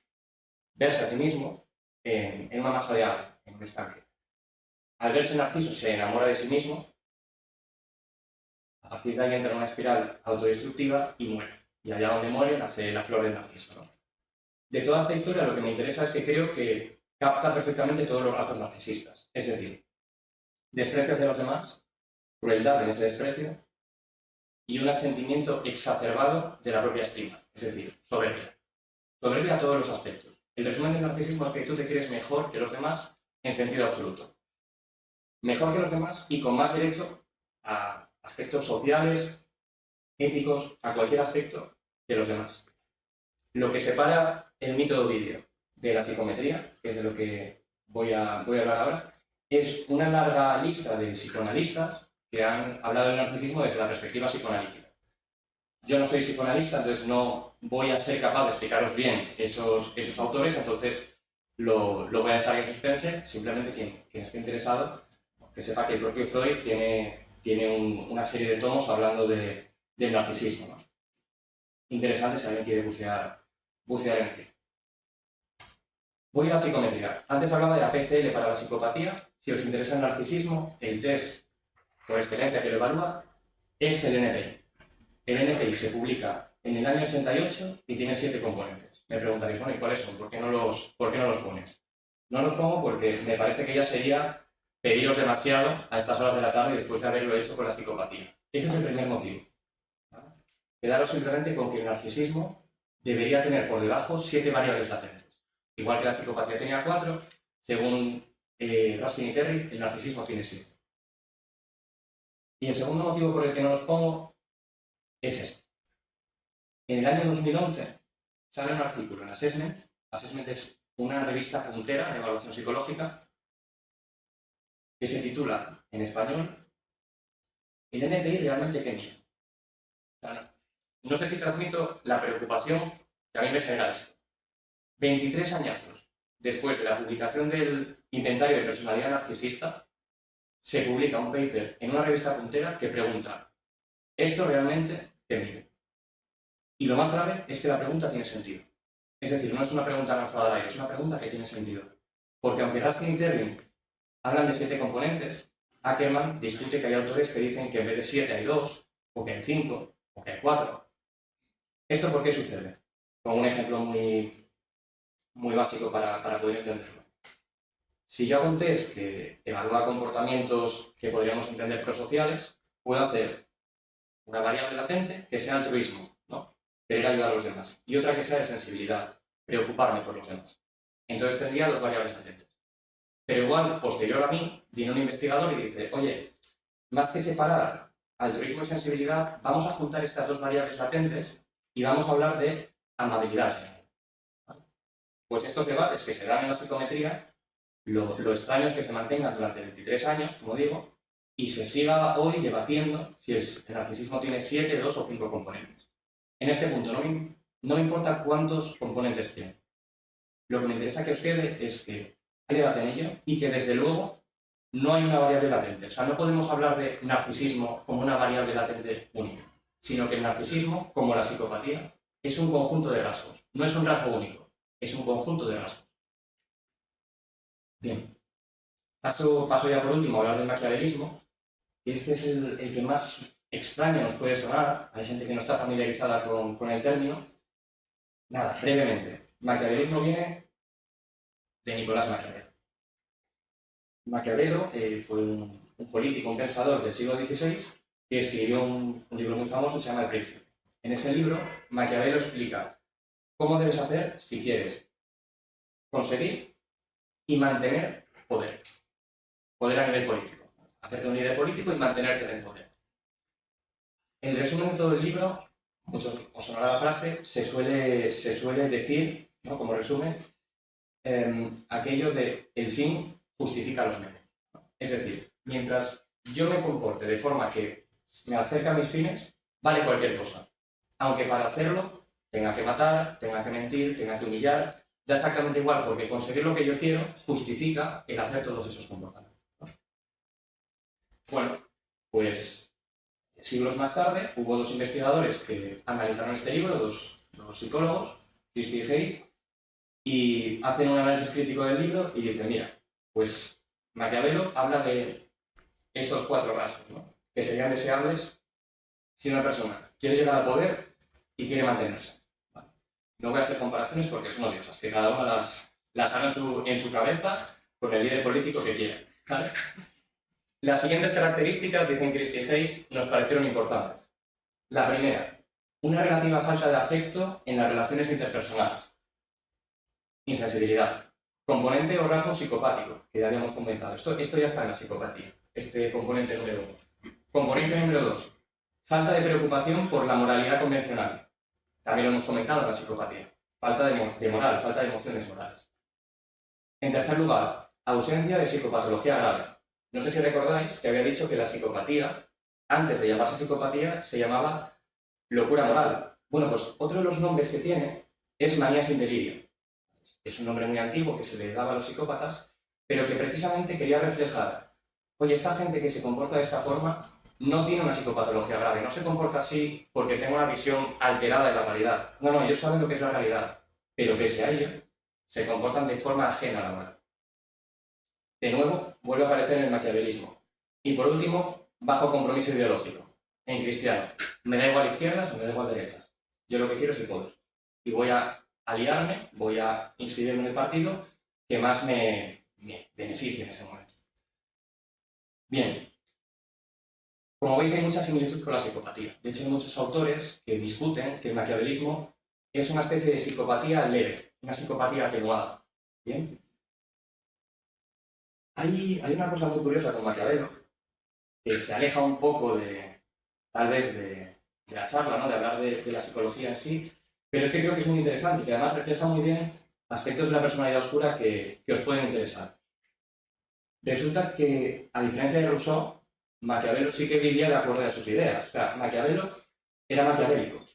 verse a sí mismo en una masa de agua, en un estanque. Al verse Narciso se enamora de sí mismo, a partir de ahí entra en una espiral autodestructiva y muere. Y allá donde muere nace la flor de Narciso, ¿no? De toda esta historia lo que me interesa es que creo que capta perfectamente todos los rasgos narcisistas. Es decir, desprecio hacia los demás, crueldad en ese desprecio y un sentimiento exacerbado de la propia estima, es decir, soberbia. Soberbia a todos los aspectos. El resumen del narcisismo es que tú te crees mejor que los demás en sentido absoluto. Mejor que los demás y con más derecho a aspectos sociales, éticos, a cualquier aspecto de los demás. Lo que separa el mito de Ovidio de la psicometría, que es de lo que voy a hablar ahora, es una larga lista de psicoanalistas que han hablado del narcisismo desde la perspectiva psicoanalítica. Yo no soy psicoanalista, entonces no voy a ser capaz de explicaros bien esos autores, entonces lo voy a dejar en suspense. Simplemente quien esté interesado, que sepa que el propio Freud tiene una serie de tomos hablando del narcisismo, ¿no? Interesante si alguien quiere bucear en ello. Voy a la psicometría. Antes hablaba de la PCL para la psicopatía. Si os interesa el narcisismo, el test por excelencia que lo evalúa es el NPI. El NPI se publica en el año 88 y tiene 7 componentes. Me preguntaréis, bueno, ¿y cuáles son? ¿Por qué no los pones? No los pongo porque me parece que ya sería pediros demasiado a estas horas de la tarde después de haberlo hecho con la psicopatía. Ese es el primer motivo. ¿Vale? Quedaros simplemente con que el narcisismo debería tener por debajo 7 variables latentes. Igual que la psicopatía tenía 4, según Ruskin y Terry, el narcisismo tiene 7. Y el segundo motivo por el que no los pongo es este. En el año 2011 sale un artículo en Assessment. Assessment es una revista puntera de evaluación psicológica que se titula, en español, ¿el NPI realmente qué mide? O sea, no sé si transmito la preocupación que a mí me genera esto. 23 añazos después de la publicación del Inventario de Personalidad Narcisista, se publica un paper en una revista puntera que pregunta, ¿esto realmente qué mide? Y lo más grave es que la pregunta tiene sentido. Es decir, no es una pregunta lanzada al aire, es una pregunta que tiene sentido. Porque aunque Ruskin y Terry hablan de 7 componentes, Ackerman discute que hay autores que dicen que en vez de 7 hay 2, o que hay 5, o que hay 4. ¿Esto por qué sucede? Con un ejemplo muy básico para poder entenderlo. Si yo hago un test que evalúa comportamientos que podríamos entender prosociales, puedo hacer una variable latente que sea altruismo, ¿no? Querer ayudar a los demás, y otra que sea de sensibilidad, preocuparme por los demás. Entonces tendría dos variables latentes. Pero igual, posterior a mí, viene un investigador y dice, oye, más que separar altruismo y sensibilidad, vamos a juntar estas dos variables latentes y vamos a hablar de amabilidad general. Pues estos debates que se dan en la psicometría, lo extraño es que se mantengan durante 23 años, como digo, y se siga hoy debatiendo si el narcisismo tiene 7, 2 o 5 componentes. En este punto no me importa cuántos componentes tiene. Lo que me interesa que os quede es que hay debate en ello y que desde luego no hay una variable latente. O sea, no podemos hablar de narcisismo como una variable latente única, sino que el narcisismo, como la psicopatía, es un conjunto de rasgos. No es un rasgo único, es un conjunto de rasgos. Bien, paso ya por último a hablar del maquiavelismo. Este es el que más extraño nos puede sonar. Hay gente que no está familiarizada con el término. Nada, brevemente. Maquiavelismo viene de Nicolás Maquiavelo. Maquiavelo fue un político, un pensador del siglo XVI que escribió un libro muy famoso que se llama El Príncipe. En ese libro, Maquiavelo explica cómo debes hacer si quieres conseguir y mantener poder. Poder a nivel político. Hacerte un líder político y mantenerte en el poder. En el resumen de todo el libro, muchos os sonará la frase, se suele decir, ¿no? Como resumen, aquello de el fin justifica los medios. Es decir, mientras yo me comporte de forma que me acerque a mis fines, vale cualquier cosa. Aunque para hacerlo tenga que matar, tenga que mentir, tenga que humillar, da exactamente igual, porque conseguir lo que yo quiero justifica el hacer todos esos comportamientos. Bueno, pues siglos más tarde hubo dos investigadores que analizaron este libro, dos psicólogos, Christie y Hayes, y hacen un análisis crítico del libro y dicen, mira, pues Maquiavelo habla de estos 4 rasgos, ¿no? Que serían deseables si una persona quiere llegar al poder y quiere mantenerse. ¿Vale? No voy a hacer comparaciones porque son odiosas, que cada una las haga en su cabeza con el líder político que quiera. ¿Vale? Las siguientes características, dicen Christie y Hayes, nos parecieron importantes. La primera, una relativa falta de afecto en las relaciones interpersonales. Insensibilidad. Componente o rasgo psicopático, que ya habíamos comentado. Esto ya está en la psicopatía, este componente número 1. Componente número 2. Falta de preocupación por la moralidad convencional. También lo hemos comentado en la psicopatía. Falta de moral, falta de emociones morales. En tercer lugar, ausencia de psicopatología grave. No sé si recordáis que había dicho que la psicopatía, antes de llamarse psicopatía, se llamaba locura moral. Bueno, pues otro de los nombres que tiene es manía sin delirio. Es un nombre muy antiguo que se le daba a los psicópatas, pero que precisamente quería reflejar, oye, esta gente que se comporta de esta forma no tiene una psicopatología grave, no se comporta así porque tenga una visión alterada de la realidad. No, ellos saben lo que es la realidad, pero pese a ello, se comportan de forma ajena a la moral. De nuevo, vuelve a aparecer en el maquiavelismo. Y por último, bajo compromiso ideológico. En cristiano, me da igual izquierdas o me da igual derechas. Yo lo que quiero es el poder. Y voy a aliarme, voy a inscribirme en el partido que más me beneficie en ese momento. Bien, como veis hay mucha similitud con la psicopatía. De hecho hay muchos autores que discuten que el maquiavelismo es una especie de psicopatía leve, una psicopatía atenuada. Bien. Hay una cosa muy curiosa con Maquiavelo, que se aleja un poco tal vez de la charla, ¿no? De hablar de la psicología en sí, pero es que creo que es muy interesante y que además refleja muy bien aspectos de la personalidad oscura que os pueden interesar. Resulta que, a diferencia de Rousseau, Maquiavelo sí que vivía de acuerdo a sus ideas. O sea, Maquiavelo era maquiavélico.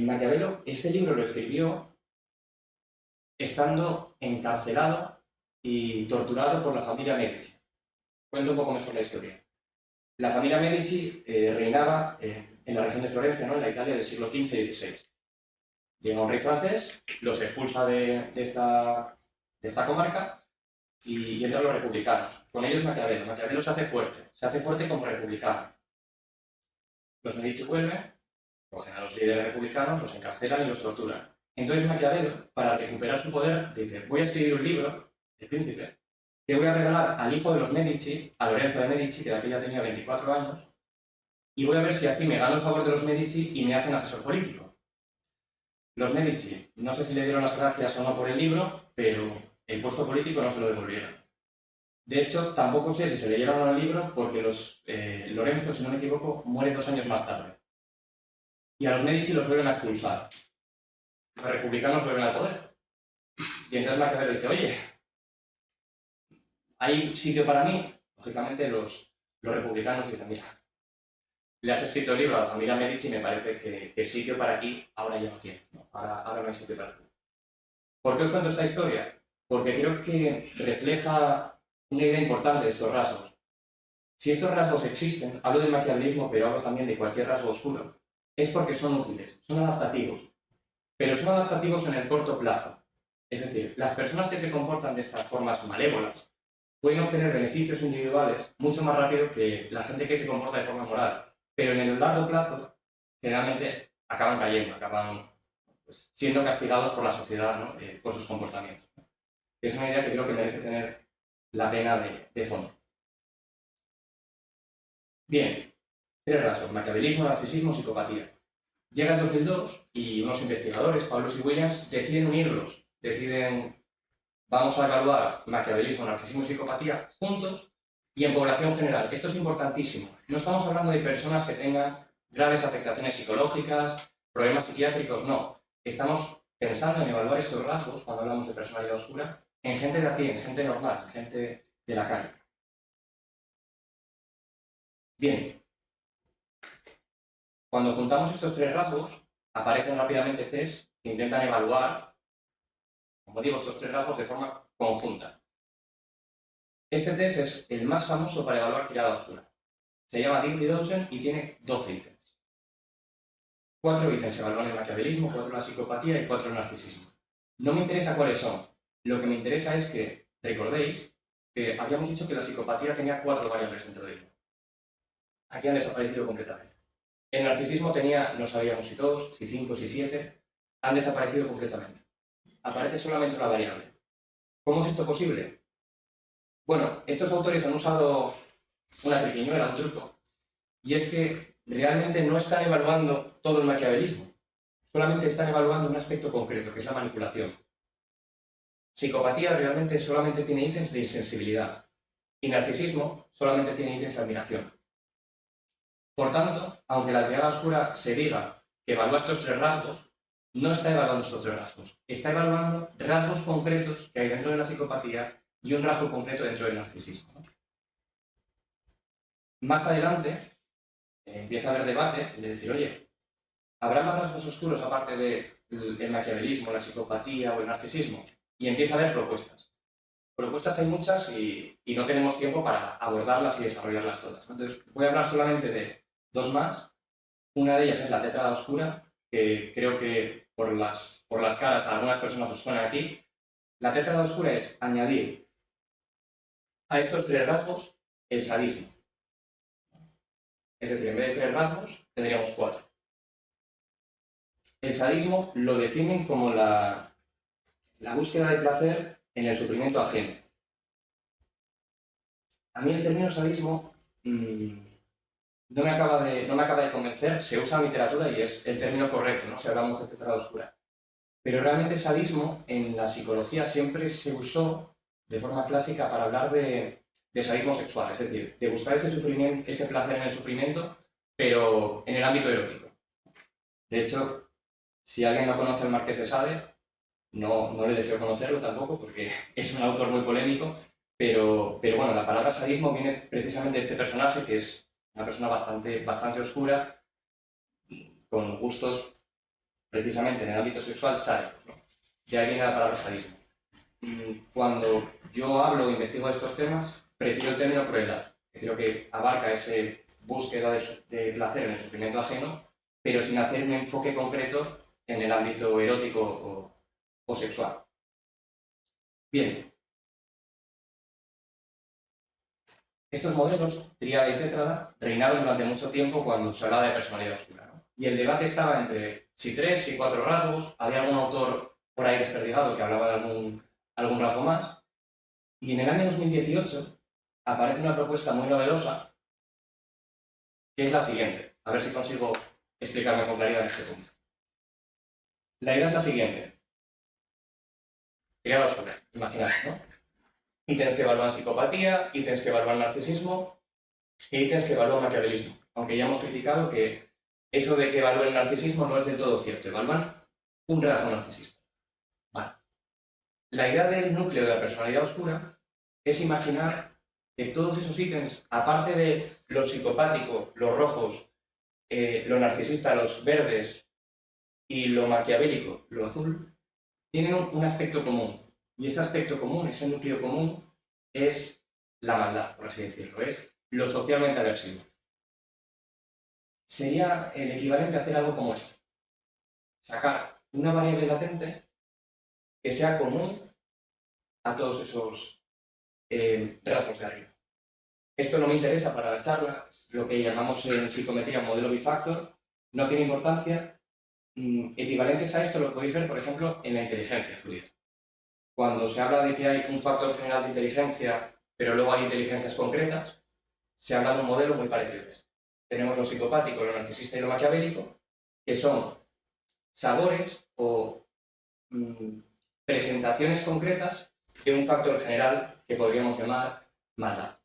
Maquiavelo, este libro lo escribió estando encarcelado y torturado por la familia Medici. Cuento un poco mejor la historia. La familia Medici reinaba en la región de Florencia, ¿no? En la Italia del siglo XV y XVI. Llega un rey francés, los expulsa de esta comarca y entran los republicanos. Con ellos Maquiavelo. Maquiavelo se hace fuerte como republicano. Los Medici vuelven cogen a los líderes republicanos, los encarcelan y los torturan. Entonces Maquiavelo, para recuperar su poder, dice, voy a escribir un libro, El Príncipe, que voy a regalar al hijo de los Medici, a Lorenzo de Medici, que de aquella tenía 24 años, y voy a ver si así me gano el favor de los Medici y me hacen asesor político. Los Medici, no sé si le dieron las gracias o no por el libro, pero el puesto político no se lo devolvieron. De hecho, tampoco sé si se leyeron o no el libro porque Lorenzo, si no me equivoco, muere 2 años más tarde. Y a los Medici los vuelven a expulsar. Los republicanos vuelven al poder. Y entonces Maquiavelo dice, oye, ¿hay sitio para mí? Lógicamente los republicanos dicen, mira, le has escrito el libro a la familia Medici y me parece que el sitio para ti ahora ya no tienes, ¿no? Ahora no hay sitio para ti. ¿Por qué os cuento esta historia? Porque creo que refleja una idea importante de estos rasgos. Si estos rasgos existen, hablo del maquiavelismo, pero hablo también de cualquier rasgo oscuro, es porque son útiles, son adaptativos, pero son adaptativos en el corto plazo. Es decir, las personas que se comportan de estas formas malévolas pueden obtener beneficios individuales mucho más rápido que la gente que se comporta de forma moral, pero en el largo plazo generalmente acaban cayendo, acaban pues, siendo castigados por la sociedad, ¿no? Por sus comportamientos. Es una idea que creo que merece tener la pena de fondo. Bien, 3 rasgos: maquiavelismo, narcisismo, psicopatía. Llega el 2002 y unos investigadores, Paulus y Williams, deciden unirlos. Vamos a evaluar maquiavelismo, narcisismo y psicopatía juntos y en población general. Esto es importantísimo. No estamos hablando de personas que tengan graves afectaciones psicológicas, problemas psiquiátricos, no. Estamos pensando en evaluar estos rasgos, cuando hablamos de personalidad oscura, en gente de a pie, en gente normal, en gente de la calle. Bien, cuando juntamos estos 3 rasgos, aparecen rápidamente test que intentan evaluar, como digo, estos 3 rasgos de forma conjunta. Este test es el más famoso para evaluar tirada oscura. Se llama Dirty Dozen y tiene 12 ítems. 4 ítems se evalúan el maquiavelismo, 4 la psicopatía y 4 el narcisismo. No me interesa cuáles son. Lo que me interesa es que recordéis que habíamos dicho que la psicopatía tenía 4 variables dentro de ella. Aquí han desaparecido completamente. El narcisismo tenía, no sabíamos si 2, si 5, si 7, han desaparecido completamente. Aparece solamente una variable. ¿Cómo es esto posible? Bueno, estos autores han usado una triquiñuela, un truco, y es que realmente no están evaluando todo el maquiavelismo, solamente están evaluando un aspecto concreto, que es la manipulación. Psicopatía realmente solamente tiene ítems de insensibilidad, y narcisismo solamente tiene ítems de admiración. Por tanto, aunque la triada oscura se diga que evalúa estos 3 rasgos, no está evaluando estos 3 rasgos. Está evaluando rasgos concretos que hay dentro de la psicopatía y un rasgo concreto dentro del narcisismo. Más adelante empieza a haber debate de decir, oye, ¿habrá más rasgos oscuros aparte del maquiavelismo, la psicopatía o el narcisismo? Y empieza a haber propuestas. Propuestas hay muchas y no tenemos tiempo para abordarlas y desarrollarlas todas. Entonces, voy a hablar solamente de 2 más. Una de ellas es la tétrada oscura, que creo que por las caras a algunas personas os suena aquí. La tétrada oscura es añadir a estos 3 rasgos el sadismo. Es decir, en vez de 3 rasgos, tendríamos 4. El sadismo lo definen como la búsqueda de placer en el sufrimiento ajeno. A mí el término sadismo no me acaba de convencer. Se usa en literatura y es el término correcto, ¿no? Si hablamos de tétrada oscura. Pero realmente sadismo en la psicología siempre se usó de forma clásica para hablar de sadismo sexual, es decir, de buscar ese sufrimiento, ese placer en el sufrimiento, pero en el ámbito erótico. De hecho, si alguien no conoce al Marqués de Sade, no le deseo conocerlo tampoco porque es un autor muy polémico, pero bueno, la palabra sadismo viene precisamente de este personaje que es una persona bastante oscura, con gustos precisamente en el ámbito sexual sádicos, ¿no? De ahí viene la palabra sadismo. Cuando yo hablo o investigo estos temas, prefiero el término crueldad, que creo que abarca esa búsqueda de placer en el sufrimiento ajeno, pero sin hacer un enfoque concreto en el ámbito erótico o sexual. Bien. Estos modelos, tríada y tétrada, reinaron durante mucho tiempo cuando se hablaba de personalidad oscura, ¿no? y el debate estaba entre si 3, si 4 rasgos, había algún autor por ahí desperdigado que hablaba de algún rasgo más, y en el año 2018 aparece una propuesta muy novedosa, que es la siguiente. A ver si consigo explicarme con claridad en este punto. La idea es la siguiente. Tirada oscura, imaginad, ¿no? Y tienes que evaluar psicopatía, y tienes que evaluar narcisismo, y tienes que evaluar maquiavelismo. Aunque ya hemos criticado que eso de que evalúen el narcisismo no es del todo cierto. Evalúan un rasgo narcisista. Vale. La idea del núcleo de la personalidad oscura es imaginar que todos esos ítems, aparte de lo psicopático, los rojos, lo narcisista, los verdes, y lo maquiavélico, lo azul, tienen un aspecto común. Y ese aspecto común, ese núcleo común, es la maldad, por así decirlo, es lo socialmente aversivo. Sería el equivalente a hacer algo como esto. Sacar una variable latente que sea común a todos esos rasgos de arriba. Esto no me interesa para la charla, lo que llamamos en psicometría modelo bifactor, no tiene importancia. Equivalentes a esto lo podéis ver, por ejemplo, en la inteligencia fluida. Cuando se habla de que hay un factor general de inteligencia, pero luego hay inteligencias concretas, se habla de un modelo muy parecido a este. Tenemos lo psicopático, lo narcisista y lo maquiavélico, que son sabores o presentaciones concretas de un factor general que podríamos llamar maldad.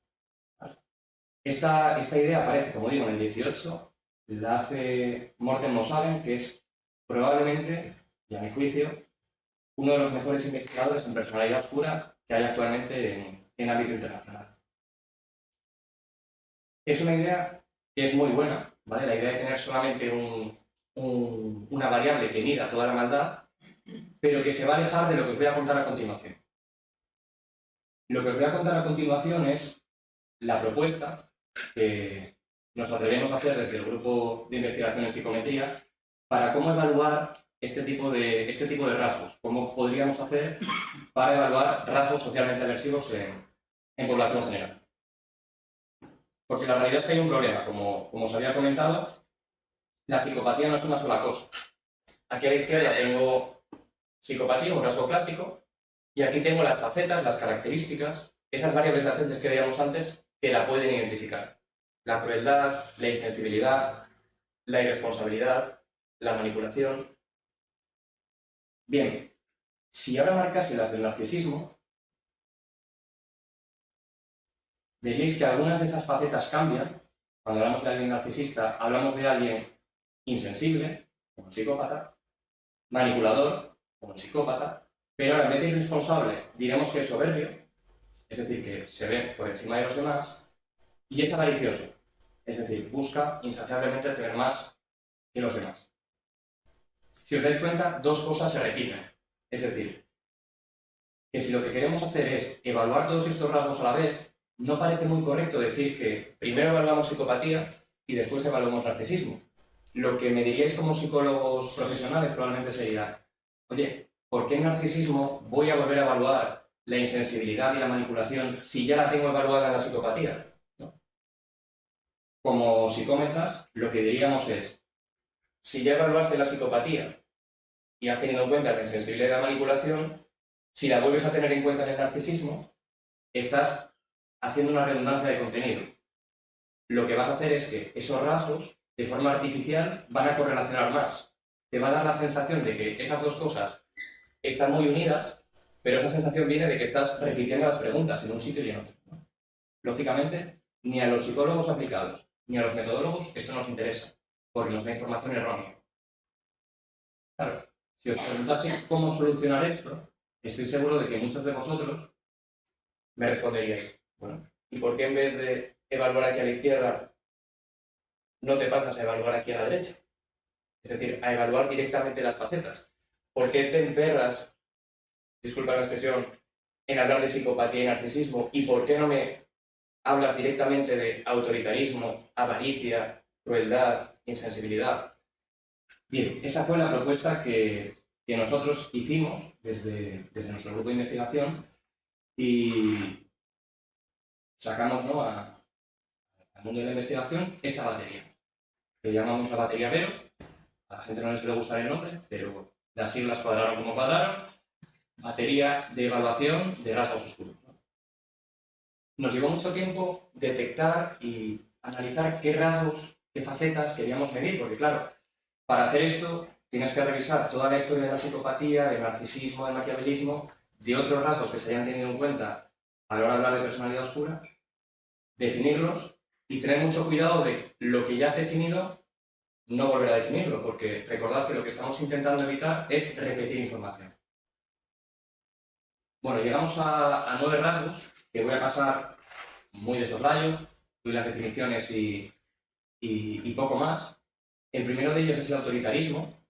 Esta idea aparece, como digo, en el 18, la hace Morten Moshagen, que es probablemente, y a mi juicio, uno de los mejores investigadores en personalidad oscura que hay actualmente en ámbito internacional. Es una idea que es muy buena, ¿vale? La idea de tener solamente una variable que mida toda la maldad, pero que se va a alejar de lo que os voy a contar a continuación. Lo que os voy a contar a continuación es la propuesta que nos atrevemos a hacer desde el grupo de investigación en psicometría para cómo evaluar este tipo de rasgos, cómo podríamos hacer para evaluar rasgos socialmente aversivos en población general. Porque la realidad es que hay un problema, como os había comentado, la psicopatía no es una sola cosa. Aquí a la izquierda tengo psicopatía, un rasgo clásico, y aquí tengo las facetas, las características, esas variables latentes que veíamos antes, que la pueden identificar. La crueldad, la insensibilidad, la irresponsabilidad, la manipulación. Bien, si ahora marcase las del narcisismo, veréis que algunas de esas facetas cambian. Cuando hablamos de alguien narcisista, hablamos de alguien insensible, como el psicópata, manipulador, como el psicópata, pero ahora en vez de irresponsable, diremos que es soberbio, es decir, que se ve por encima de los demás, y es avaricioso, es decir, busca insaciablemente tener más que los demás. Si os dais cuenta, dos cosas se repiten, es decir, que si lo que queremos hacer es evaluar todos estos rasgos a la vez, no parece muy correcto decir que primero evaluamos psicopatía y después evaluamos narcisismo. Lo que me diríais como psicólogos profesionales probablemente sería, oye, ¿por qué en narcisismo voy a volver a evaluar la insensibilidad y la manipulación si ya la tengo evaluada en la psicopatía? ¿No? Como psicómetras, lo que diríamos es, si ya evaluaste la psicopatía y has tenido en cuenta la insensibilidad y la manipulación, si la vuelves a tener en cuenta en el narcisismo, estás haciendo una redundancia de contenido. Lo que vas a hacer es que esos rasgos, de forma artificial, van a correlacionar más. Te va a dar la sensación de que esas dos cosas están muy unidas, pero esa sensación viene de que estás repitiendo las preguntas en un sitio y en otro, ¿no? Lógicamente, ni a los psicólogos aplicados ni a los metodólogos esto nos interesa, porque nos da información errónea. Claro, si os preguntase cómo solucionar esto, estoy seguro de que muchos de vosotros me responderíais, bueno, ¿y por qué en vez de evaluar aquí a la izquierda no te pasas a evaluar aquí a la derecha? Es decir, a evaluar directamente las facetas. ¿Por qué te emperras, disculpa la expresión, en hablar de psicopatía y narcisismo? ¿Y por qué no me hablas directamente de autoritarismo, avaricia, crueldad, insensibilidad? Bien, esa fue la propuesta que nosotros hicimos desde nuestro grupo de investigación y sacamos, ¿no?, al mundo de la investigación esta batería, que llamamos la batería Vero, a la gente no le suele gustar el nombre, pero las siglas cuadraron como cuadraron, batería de evaluación de rasgos oscuros. Nos llevó mucho tiempo detectar y analizar qué rasgos, qué facetas queríamos medir, porque claro, para hacer esto tienes que revisar toda la historia de la psicopatía, del narcisismo, del maquiavelismo, de otros rasgos que se hayan tenido en cuenta a la hora de hablar de personalidad oscura, definirlos y tener mucho cuidado de lo que ya has definido, no volver a definirlo, porque recordad que lo que estamos intentando evitar es repetir información. Bueno, llegamos a 9 rasgos que voy a pasar muy de soslayo, doy las definiciones y poco más. El primero de ellos es el autoritarismo.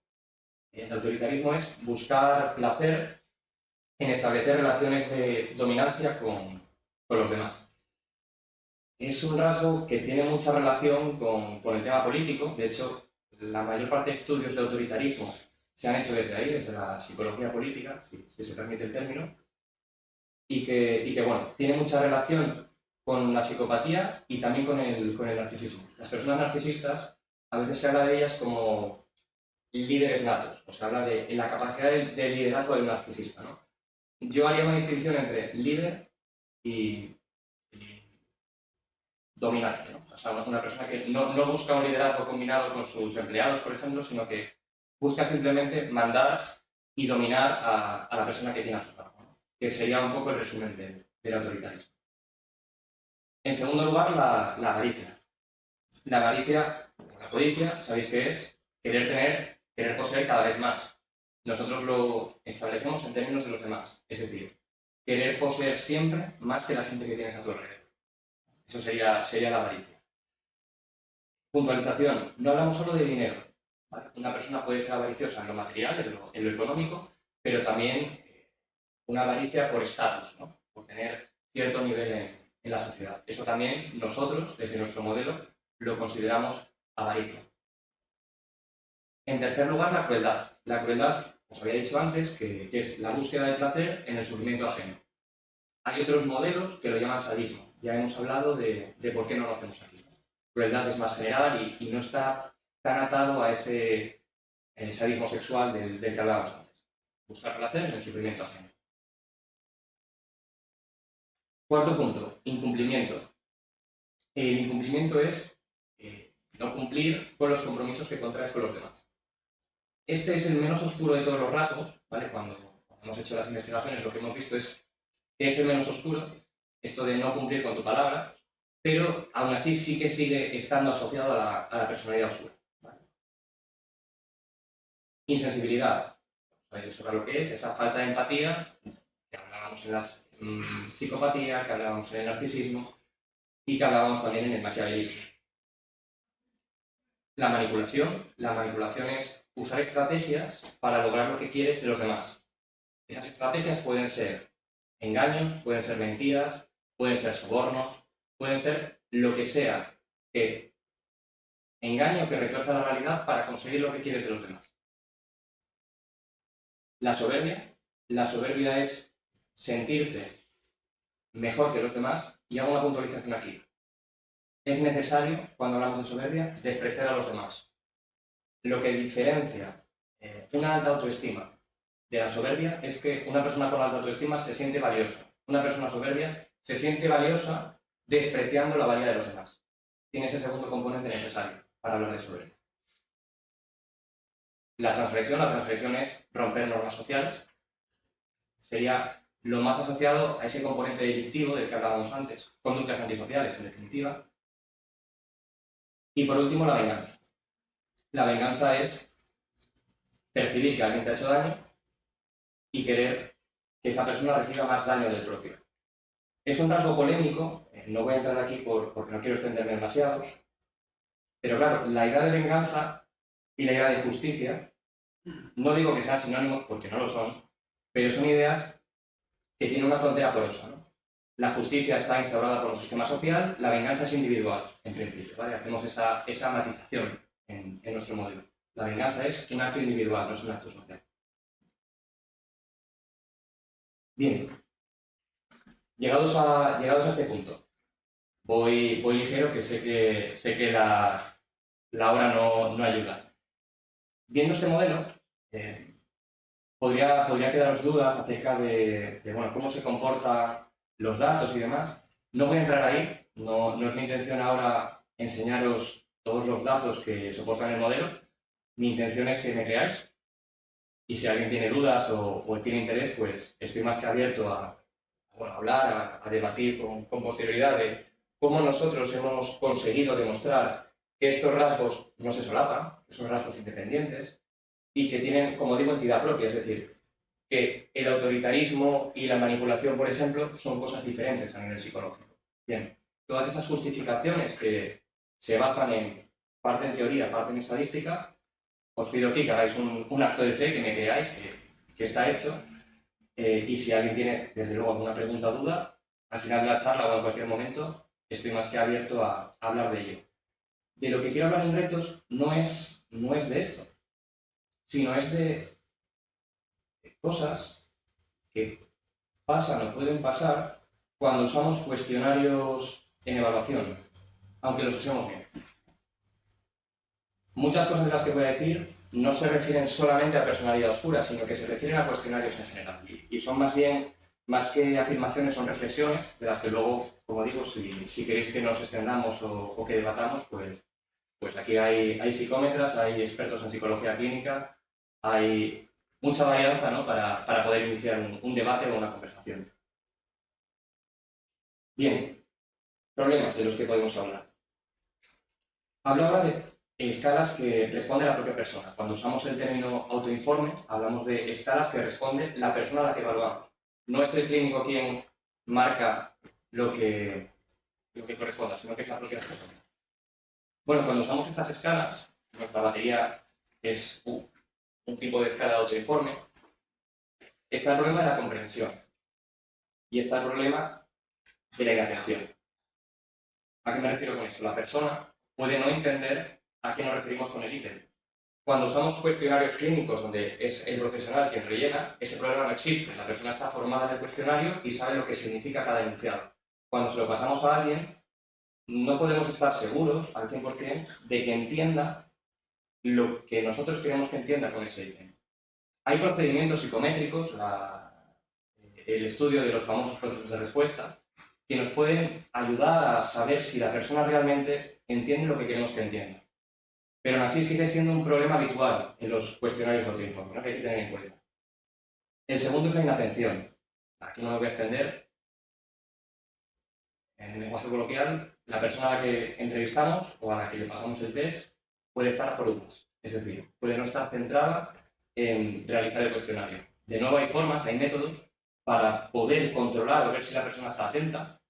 El autoritarismo es buscar placer en establecer relaciones de dominancia con los demás. Es un rasgo que tiene mucha relación con el tema político. De hecho, la mayor parte de estudios de autoritarismo se han hecho desde ahí, desde la psicología política, si se permite el término, y que bueno, tiene mucha relación con la psicopatía y también con el narcisismo. Las personas narcisistas, a veces se habla de ellas como líderes natos, o se habla de la capacidad de liderazgo del narcisista, ¿no? Yo haría una distinción entre líder y dominante, ¿no? O sea, una persona que no busca un liderazgo combinado con sus empleados, por ejemplo, sino que busca simplemente mandar y dominar a la persona que tiene a su cargo, ¿no? Que sería un poco el resumen del autoritarismo. En segundo lugar, la avaricia. La avaricia, la codicia, sabéis que es querer poseer cada vez más. Nosotros lo establecemos en términos de los demás, es decir, querer poseer siempre más que la gente que tienes a tu alrededor. Eso sería la avaricia. Puntualización. No hablamos solo de dinero, ¿vale? Una persona puede ser avariciosa en lo material, en lo económico, pero también una avaricia por estatus, ¿no? Por tener cierto nivel en la sociedad. Eso también nosotros, desde nuestro modelo, lo consideramos avaricia. En tercer lugar, la crueldad. La crueldad, os había dicho antes, que es la búsqueda de placer en el sufrimiento ajeno. Hay otros modelos que lo llaman sadismo. Ya hemos hablado de por qué no lo hacemos aquí. Crueldad es más general y no está tan atado a ese sadismo sexual del que hablábamos antes. Buscar placer en el sufrimiento ajeno. Cuarto punto, incumplimiento. El incumplimiento es no cumplir con los compromisos que contraes con los demás. Este es el menos oscuro de todos los rasgos, ¿vale? Cuando hemos hecho las investigaciones lo que hemos visto es que es el menos oscuro, esto de no cumplir con tu palabra, pero aún así sí que sigue estando asociado a la personalidad oscura, ¿vale? Insensibilidad. ¿Sabéis eso lo que es? Esa falta de empatía que hablábamos en la psicopatía, que hablábamos en el narcisismo y que hablábamos también en el maquiavelismo. La manipulación es usar estrategias para lograr lo que quieres de los demás. Esas estrategias pueden ser engaños, pueden ser mentiras, pueden ser sobornos, pueden ser lo que sea que engañe o que retuerza la realidad para conseguir lo que quieres de los demás. La soberbia es sentirte mejor que los demás, y hago una puntualización aquí. Es necesario, cuando hablamos de soberbia, despreciar a los demás. Lo que diferencia una alta autoestima de la soberbia es que una persona con alta autoestima se siente valiosa. Una persona soberbia se siente valiosa despreciando la valía de los demás. Tiene ese segundo componente necesario para hablar de soberbia. La transgresión es romper normas sociales. Sería lo más asociado a ese componente delictivo del que hablábamos antes. Conductas antisociales, en definitiva. Y por último, la venganza. La venganza es percibir que alguien te ha hecho daño y querer que esa persona reciba más daño del propio. Es un rasgo polémico, no voy a entrar aquí porque no quiero extenderme demasiado, pero claro, la idea de venganza y la idea de justicia, no digo que sean sinónimos porque no lo son, pero son ideas que tienen una frontera porosa, ¿no? La justicia está instaurada por un sistema social, la venganza es individual, en principio, ¿vale? Hacemos esa matización en nuestro modelo. La venganza es un acto individual, no es un acto social. Bien, llegados a este punto, voy ligero, que sé que la hora no ayuda. Viendo este modelo, podría quedaros dudas acerca bueno, cómo se comportan los datos y demás. No voy a entrar ahí, no es mi intención ahora enseñaros todos los datos que soportan el modelo. Mi intención es que me creáis y si alguien tiene dudas o tiene interés, pues estoy más que abierto bueno, a hablar, a debatir con posterioridad de cómo nosotros hemos conseguido demostrar que estos rasgos no se solapan, que son rasgos independientes y que tienen, como digo, entidad propia, es decir, que el autoritarismo y la manipulación, por ejemplo, son cosas diferentes a nivel psicológico. Bien, todas esas justificaciones que se basan en parte en teoría, parte en estadística, os pido aquí que hagáis un acto de fe, que me creáis que está hecho, y si alguien tiene, desde luego, alguna pregunta o duda, al final de la charla o en cualquier momento, estoy más que abierto a hablar de ello. De lo que quiero hablar en retos no es de esto, sino es de cosas que pasan o pueden pasar cuando usamos cuestionarios en evaluación, aunque los usemos bien. Muchas cosas de las que voy a decir no se refieren solamente a personalidad oscura, sino que se refieren a cuestionarios en general. Y son más bien, más que afirmaciones, son reflexiones, de las que luego, como digo, si queréis que nos extendamos o que debatamos, pues aquí hay psicómetras, hay expertos en psicología clínica, hay mucha varianza, ¿no?, para poder iniciar un debate o una conversación. Bien, problemas de los que podemos hablar. Hablo ahora de escalas que responde la propia persona. Cuando usamos el término autoinforme, hablamos de escalas que responde la persona a la que evaluamos. No es el clínico quien marca lo que corresponda, sino que es la propia persona. Bueno, cuando usamos estas escalas, nuestra batería es un tipo de escala de autoinforme, está el problema de la comprensión y está el problema de la inatención. ¿A qué me refiero con esto? La persona puede no entender a qué nos referimos con el ítem. Cuando usamos cuestionarios clínicos donde es el profesional quien rellena, ese problema no existe. La persona está formada en el cuestionario y sabe lo que significa cada enunciado. Cuando se lo pasamos a alguien, no podemos estar seguros al 100% de que entienda lo que nosotros queremos que entienda con ese ítem. Hay procedimientos psicométricos, el estudio de los famosos procesos de respuesta, que nos pueden ayudar a saber si la persona realmente entiende lo que queremos que entienda. Pero aún así sigue siendo un problema habitual en los cuestionarios de autoinforme, ¿no?, que hay que tener en cuenta. El segundo es la inatención. Aquí no me voy a extender. En el lenguaje coloquial, la persona a la que entrevistamos o a la que le pasamos el test puede estar por dudas. Es decir, puede no estar centrada en realizar el cuestionario. De nuevo hay formas, hay métodos para poder controlar o ver si la persona está atenta,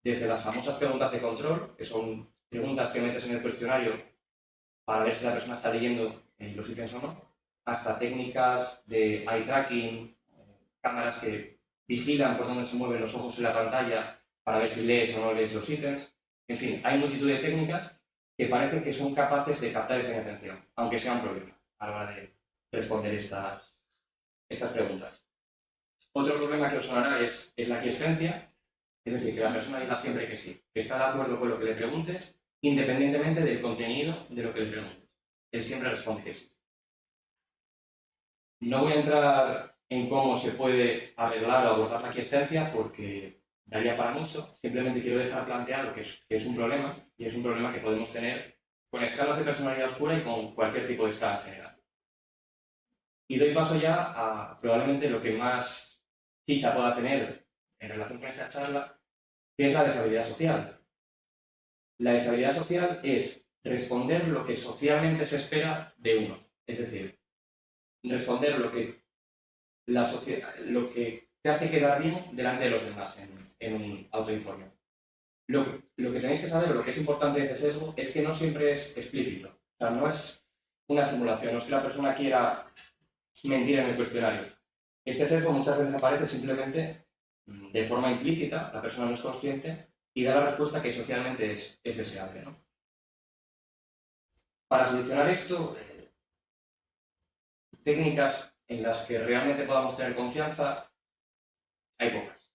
desde las famosas preguntas de control, que son preguntas que metes en el cuestionario para ver si la persona está leyendo los ítems o no, hasta técnicas de eye tracking, cámaras que vigilan por dónde se mueven los ojos en la pantalla para ver si lees o no lees los ítems. En fin, hay multitud de técnicas que parecen que son capaces de captar esa atención, aunque sea un problema a la hora de responder estas preguntas. Otro problema que os sonará es la aquiescencia, es decir, que la persona diga siempre que sí, que está de acuerdo con lo que le preguntes, independientemente del contenido de lo que le preguntes. Él siempre responde que sí. No voy a entrar en cómo se puede arreglar o abordar la aquiescencia porque daría para mucho. Simplemente quiero dejar planteado que es un problema y es un problema que podemos tener con escalas de personalidad oscura y con cualquier tipo de escala en general. Y doy paso ya a probablemente lo que más chicha pueda tener en relación con esta charla, que es la deshabilidad social. La deshabilidad social es responder lo que socialmente se espera de uno. Es decir, responder lo que te hace quedar bien delante de los demás en un autoinforme. Lo que tenéis que saber, o lo que es importante de este sesgo, es que no siempre es explícito. O sea, no es una simulación, no es que la persona quiera mentir en el cuestionario. Este sesgo muchas veces aparece simplemente de forma implícita, la persona no es consciente, y da la respuesta que socialmente es deseable, ¿no? Para solucionar esto, técnicas en las que realmente podamos tener confianza, hay pocas.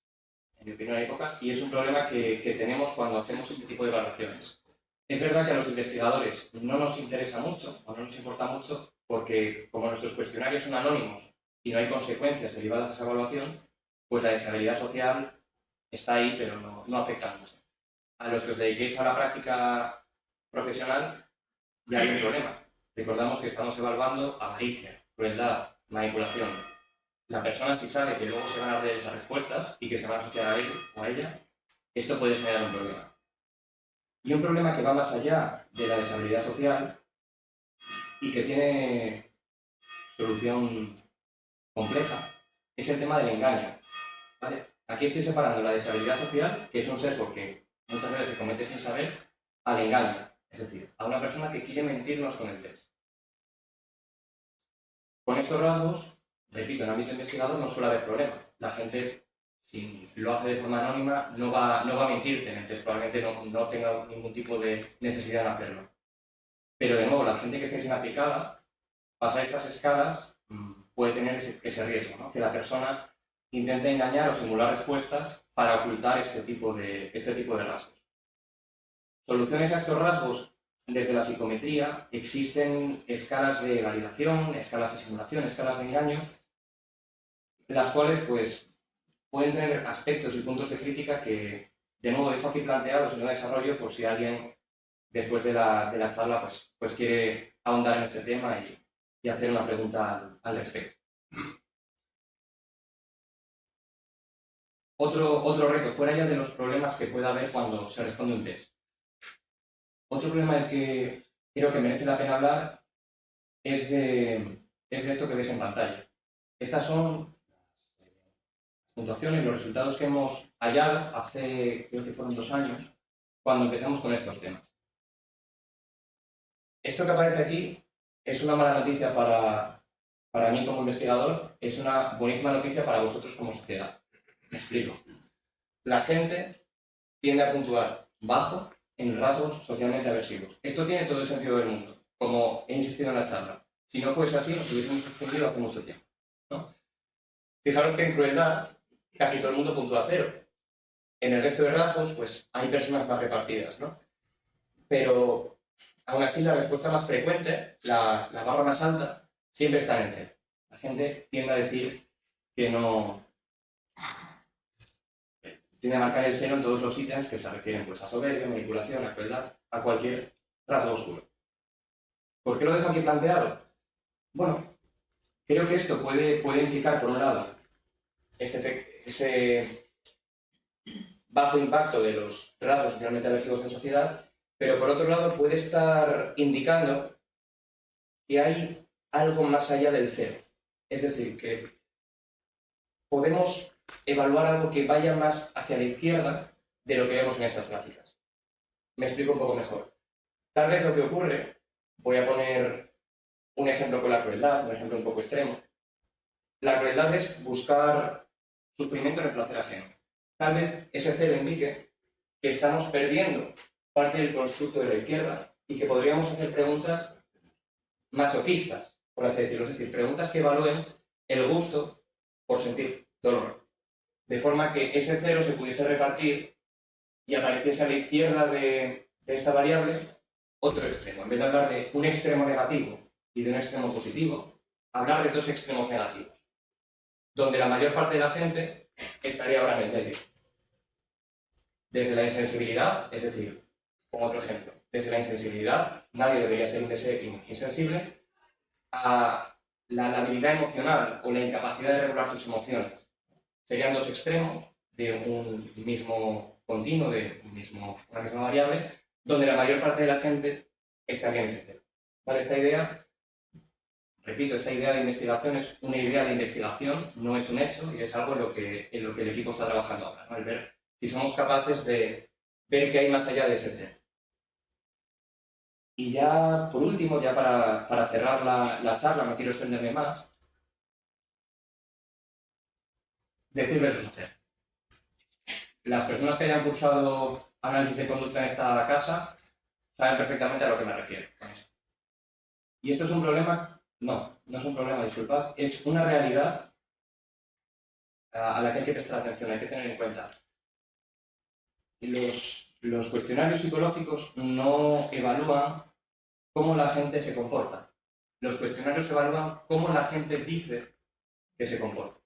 En mi opinión hay pocas, y es un problema que tenemos cuando hacemos este tipo de evaluaciones. Es verdad que a los investigadores no nos interesa mucho, o no nos importa mucho, porque como nuestros cuestionarios son anónimos y no hay consecuencias derivadas de esa evaluación, pues la deshabilidad social está ahí, pero no afecta mucho. A los que os dediquéis a la práctica profesional, ya hay un problema. Recordamos que estamos evaluando avaricia, crueldad, manipulación. La persona, si sabe que luego se van a dar esas respuestas y que se van a asociar a él o a ella, esto puede generar un problema. Y un problema que va más allá de la deshabilidad social y que tiene solución compleja es el tema del engaño. ¿Vale? Aquí estoy separando la deshabilidad social, que es un sesgo que muchas veces se comete sin saber, al engaño, es decir, a una persona que quiere mentirnos con el test. Con estos rasgos, repito, en ámbito investigador no suele haber problema. La gente, si lo hace de forma anónima, no va a mentirte en el test, probablemente no tenga ningún tipo de necesidad de hacerlo. Pero de nuevo, la gente que esté sin aplicada, pasar estas escalas puede tener ese riesgo, ¿no? Que la persona intente engañar o simular respuestas para ocultar este tipo de rasgos. Soluciones a estos rasgos, desde la psicometría, existen escalas de validación, escalas de simulación, escalas de engaño, las cuales pues, pueden tener aspectos y puntos de crítica que, de nuevo, dejo aquí planteados en el desarrollo por si alguien, después de la charla, pues quiere ahondar en este tema y hacer una pregunta al respecto. Otro reto, fuera ya de los problemas que pueda haber cuando se responde un test. Otro problema del que creo que merece la pena hablar es de esto que ves en pantalla. Estas son las puntuaciones, los resultados que hemos hallado hace, creo que fueron 2 años, cuando empezamos con estos temas. Esto que aparece aquí es una mala noticia para mí como investigador, es una buenísima noticia para vosotros como sociedad. Me explico. La gente tiende a puntuar bajo en rasgos socialmente aversivos. Esto tiene todo el sentido del mundo, como he insistido en la charla. Si no fuese así, nos hubiésemos suspendido hace mucho tiempo, ¿no? Fijaros que en crueldad casi todo el mundo puntúa 0. En el resto de rasgos, pues hay personas más repartidas, ¿no? Pero aún así la respuesta más frecuente, la barra más alta, siempre está en 0. La gente tiende a decir que no, tiene a marcar el 0 en todos los ítems que se refieren pues, a soberbia, manipulación, a crueldad, a cualquier rasgo oscuro. ¿Por qué lo dejo aquí planteado? Bueno, creo que esto puede implicar, por un lado, ese bajo impacto de los rasgos socialmente aversivos en sociedad, pero por otro lado puede estar indicando que hay algo más allá del 0. Es decir, que podemos evaluar algo que vaya más hacia la izquierda de lo que vemos en estas gráficas. Me explico un poco mejor. Tal vez lo que ocurre, voy a poner un ejemplo con la crueldad, un ejemplo un poco extremo. La crueldad es buscar sufrimiento en el placer ajeno. Tal vez ese 0 indique que estamos perdiendo parte del constructo de la izquierda y que podríamos hacer preguntas masoquistas, por así decirlo, es decir, preguntas que evalúen el gusto por sentir dolor, de forma que ese 0 se pudiese repartir y apareciese a la izquierda de esta variable otro extremo. En vez de hablar de un extremo negativo y de un extremo positivo, hablar de 2 extremos negativos, donde la mayor parte de la gente estaría ahora en el medio. Desde la insensibilidad, es decir, como otro ejemplo, desde la insensibilidad, nadie debería ser insensible, a la labilidad emocional o la incapacidad de regular tus emociones. Serían 2 extremos de un mismo continuo, de una misma variable, donde la mayor parte de la gente estaría en ese 0. ¿Vale? Esta idea, repito, esta idea de investigación es una idea de investigación, no es un hecho, y es algo en lo que el equipo está trabajando ahora, ¿no? El ver si somos capaces de ver qué hay más allá de ese 0. Y ya, por último, ya para cerrar la charla, no quiero extenderme más, decir versus hacer. Las personas que hayan cursado análisis de conducta en esta casa saben perfectamente a lo que me refiero con esto. ¿Y esto es un problema? No, no es un problema, disculpad, es una realidad a la que hay que prestar atención, hay que tener en cuenta. Los cuestionarios psicológicos no evalúan cómo la gente se comporta. Los cuestionarios evalúan cómo la gente dice que se comporta.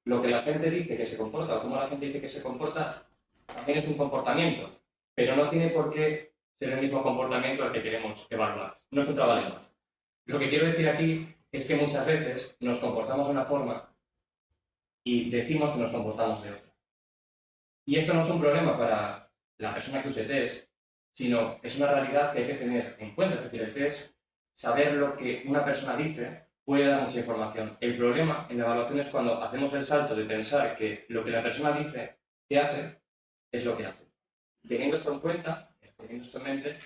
Lo que la gente dice que se comporta o cómo la gente dice que se comporta también es un comportamiento, pero no tiene por qué ser el mismo comportamiento al que queremos evaluar. No es un trabalenguas. Lo que quiero decir aquí es que muchas veces nos comportamos de una forma y decimos que nos comportamos de otra. Y esto no es un problema para la persona que use test, sino es una realidad que hay que tener en cuenta. Es decir, el test, saber lo que una persona dice, puede dar mucha información. El problema en la evaluación es cuando hacemos el salto de pensar que lo que la persona dice que hace es lo que hace. Teniendo esto en cuenta, teniendo esto en mente,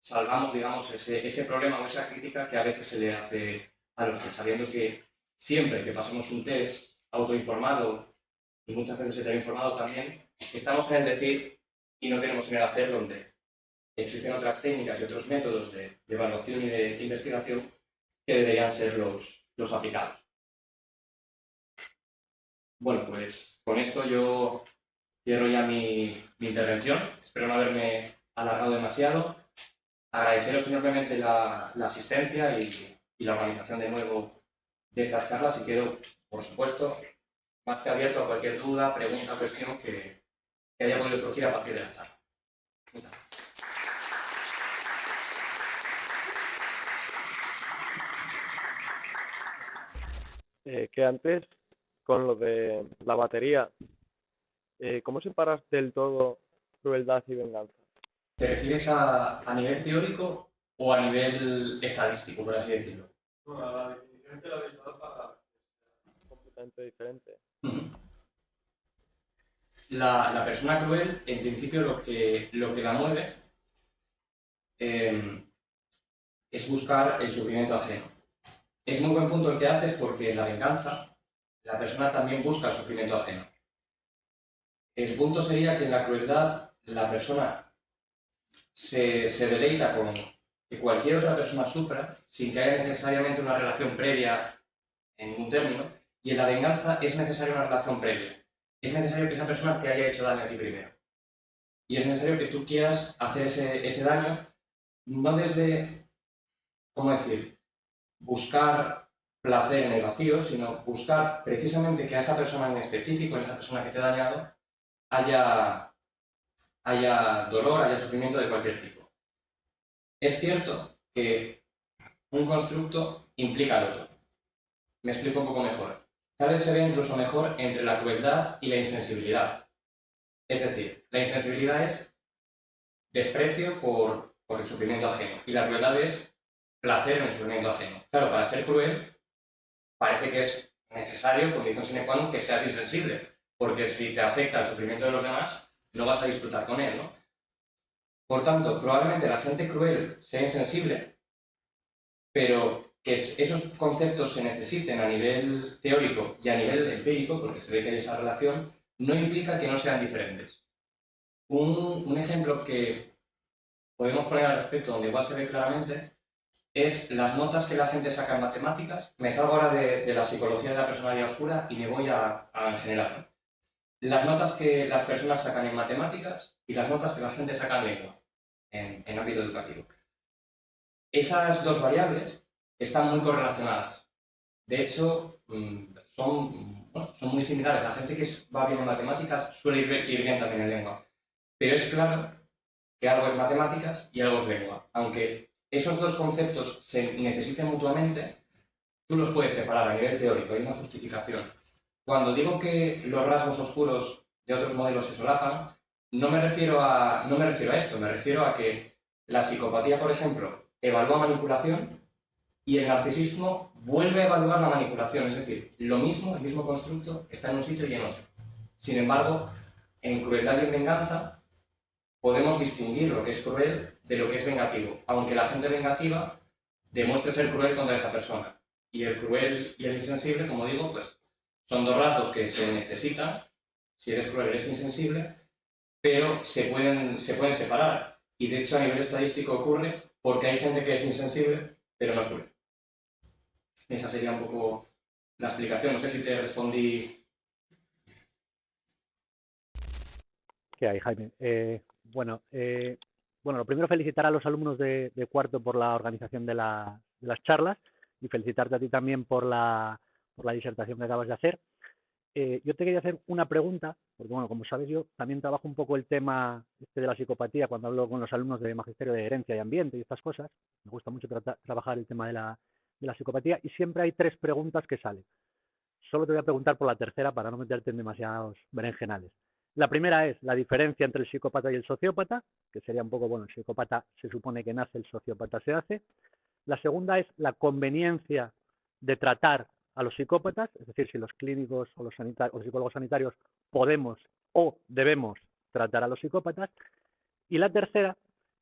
salvamos, digamos, ese problema o esa crítica que a veces se le hace a los test, sabiendo que siempre que pasemos un test autoinformado y muchas veces heteroinformado también, estamos en el decir y no tenemos en el hacer, donde existen otras técnicas y otros métodos de evaluación y de investigación que deberían ser los aplicados. Bueno, pues con esto yo cierro ya mi intervención. Espero no haberme alargado demasiado. Agradeceros enormemente la asistencia y la organización de nuevo de estas charlas y quedo, por supuesto, más que abierto a cualquier duda, pregunta, cuestión que haya podido surgir a partir de la charla. Muchas gracias. Que antes, con lo de la batería, ¿cómo separas del todo crueldad y venganza? ¿Te refieres a nivel teórico o a nivel estadístico, por así decirlo? No, la definición que la habéis dado para completamente diferente. La persona cruel, en principio, lo que la mueve es buscar el sufrimiento ajeno. Es muy buen punto el que haces porque en la venganza la persona también busca el sufrimiento ajeno. El punto sería que en la crueldad la persona se deleita con que cualquier otra persona sufra sin que haya necesariamente una relación previa en ningún término, y en la venganza es necesaria una relación previa. Es necesario que esa persona te haya hecho daño a ti primero. Y es necesario que tú quieras hacer ese daño, no desde, ¿cómo decir?, buscar placer en el vacío, sino buscar precisamente que a esa persona en específico, a esa persona que te ha dañado, haya dolor, haya sufrimiento de cualquier tipo. Es cierto que un constructo implica al otro. Me explico un poco mejor. Tal vez se ve incluso mejor entre la crueldad y la insensibilidad. Es decir, la insensibilidad es desprecio por el sufrimiento ajeno y la crueldad es placer en el sufrimiento ajeno. Claro, para ser cruel parece que es necesario, condición sine qua non, que seas insensible, porque si te afecta el sufrimiento de los demás, no vas a disfrutar con él, ¿no? Por tanto, probablemente la gente cruel sea insensible, pero que esos conceptos se necesiten a nivel teórico y a nivel empírico, porque se ve que hay esa relación, no implica que no sean diferentes. Un ejemplo que podemos poner al respecto, donde igual se ve claramente, es las notas que la gente saca en matemáticas. Me salgo ahora de la psicología de la personalidad oscura y me voy a en general, ¿no? Las notas que las personas sacan en matemáticas y las notas que la gente saca en lengua, en ámbito educativo. Esas dos variables están muy correlacionadas. De hecho, son muy similares. La gente que va bien en matemáticas suele ir bien también en lengua. Pero es claro que algo es matemáticas y algo es lengua. Aunque esos dos conceptos se necesiten mutuamente, tú los puedes separar a nivel teórico, hay una justificación. Cuando digo que los rasgos oscuros de otros modelos se solapan, no me refiero a esto, me refiero a que la psicopatía, por ejemplo, evalúa manipulación y el narcisismo vuelve a evaluar la manipulación, es decir, lo mismo, el mismo constructo, está en un sitio y en otro. Sin embargo, en crueldad y en venganza podemos distinguir lo que es cruel de lo que es vengativo, aunque la gente vengativa demuestre ser cruel contra esa persona. Y el cruel y el insensible, como digo, pues son dos rasgos que se necesitan. Si eres cruel, eres insensible, pero se pueden separar. Y de hecho, a nivel estadístico ocurre porque hay gente que es insensible, pero no es cruel. Esa sería un poco la explicación. No sé si te respondí. ¿Qué hay, Jaime? Bueno, lo primero felicitar a los alumnos de cuarto por la organización de las charlas y felicitarte a ti también por la disertación que acabas de hacer. Yo te quería hacer una pregunta, porque bueno, como sabes, yo también trabajo un poco el tema de la psicopatía cuando hablo con los alumnos de Magisterio de Herencia y Ambiente y estas cosas. Me gusta mucho trabajar el tema de la psicopatía y siempre hay 3 preguntas que salen. Solo te voy a preguntar por la tercera para no meterte en demasiados berenjenales. La primera es la diferencia entre el psicópata y el sociópata, que sería un poco, bueno, el psicópata se supone que nace, el sociópata se hace. La segunda es la conveniencia de tratar a los psicópatas, es decir, si los clínicos o los psicólogos sanitarios podemos o debemos tratar a los psicópatas. Y la tercera,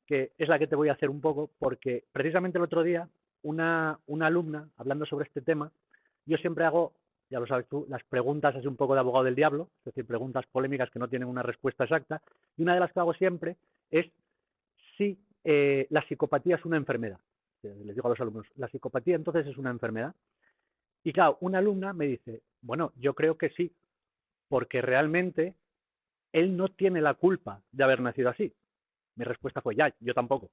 que es la que te voy a hacer un poco, porque precisamente el otro día una alumna, hablando sobre este tema, yo siempre hago, ya lo sabes tú, las preguntas así un poco de abogado del diablo, es decir, preguntas polémicas que no tienen una respuesta exacta, y una de las que hago siempre es si la psicopatía es una enfermedad. Les digo a los alumnos, la psicopatía entonces es una enfermedad. Y claro, una alumna me dice, bueno, yo creo que sí, porque realmente él no tiene la culpa de haber nacido así. Mi respuesta fue, ya, yo tampoco.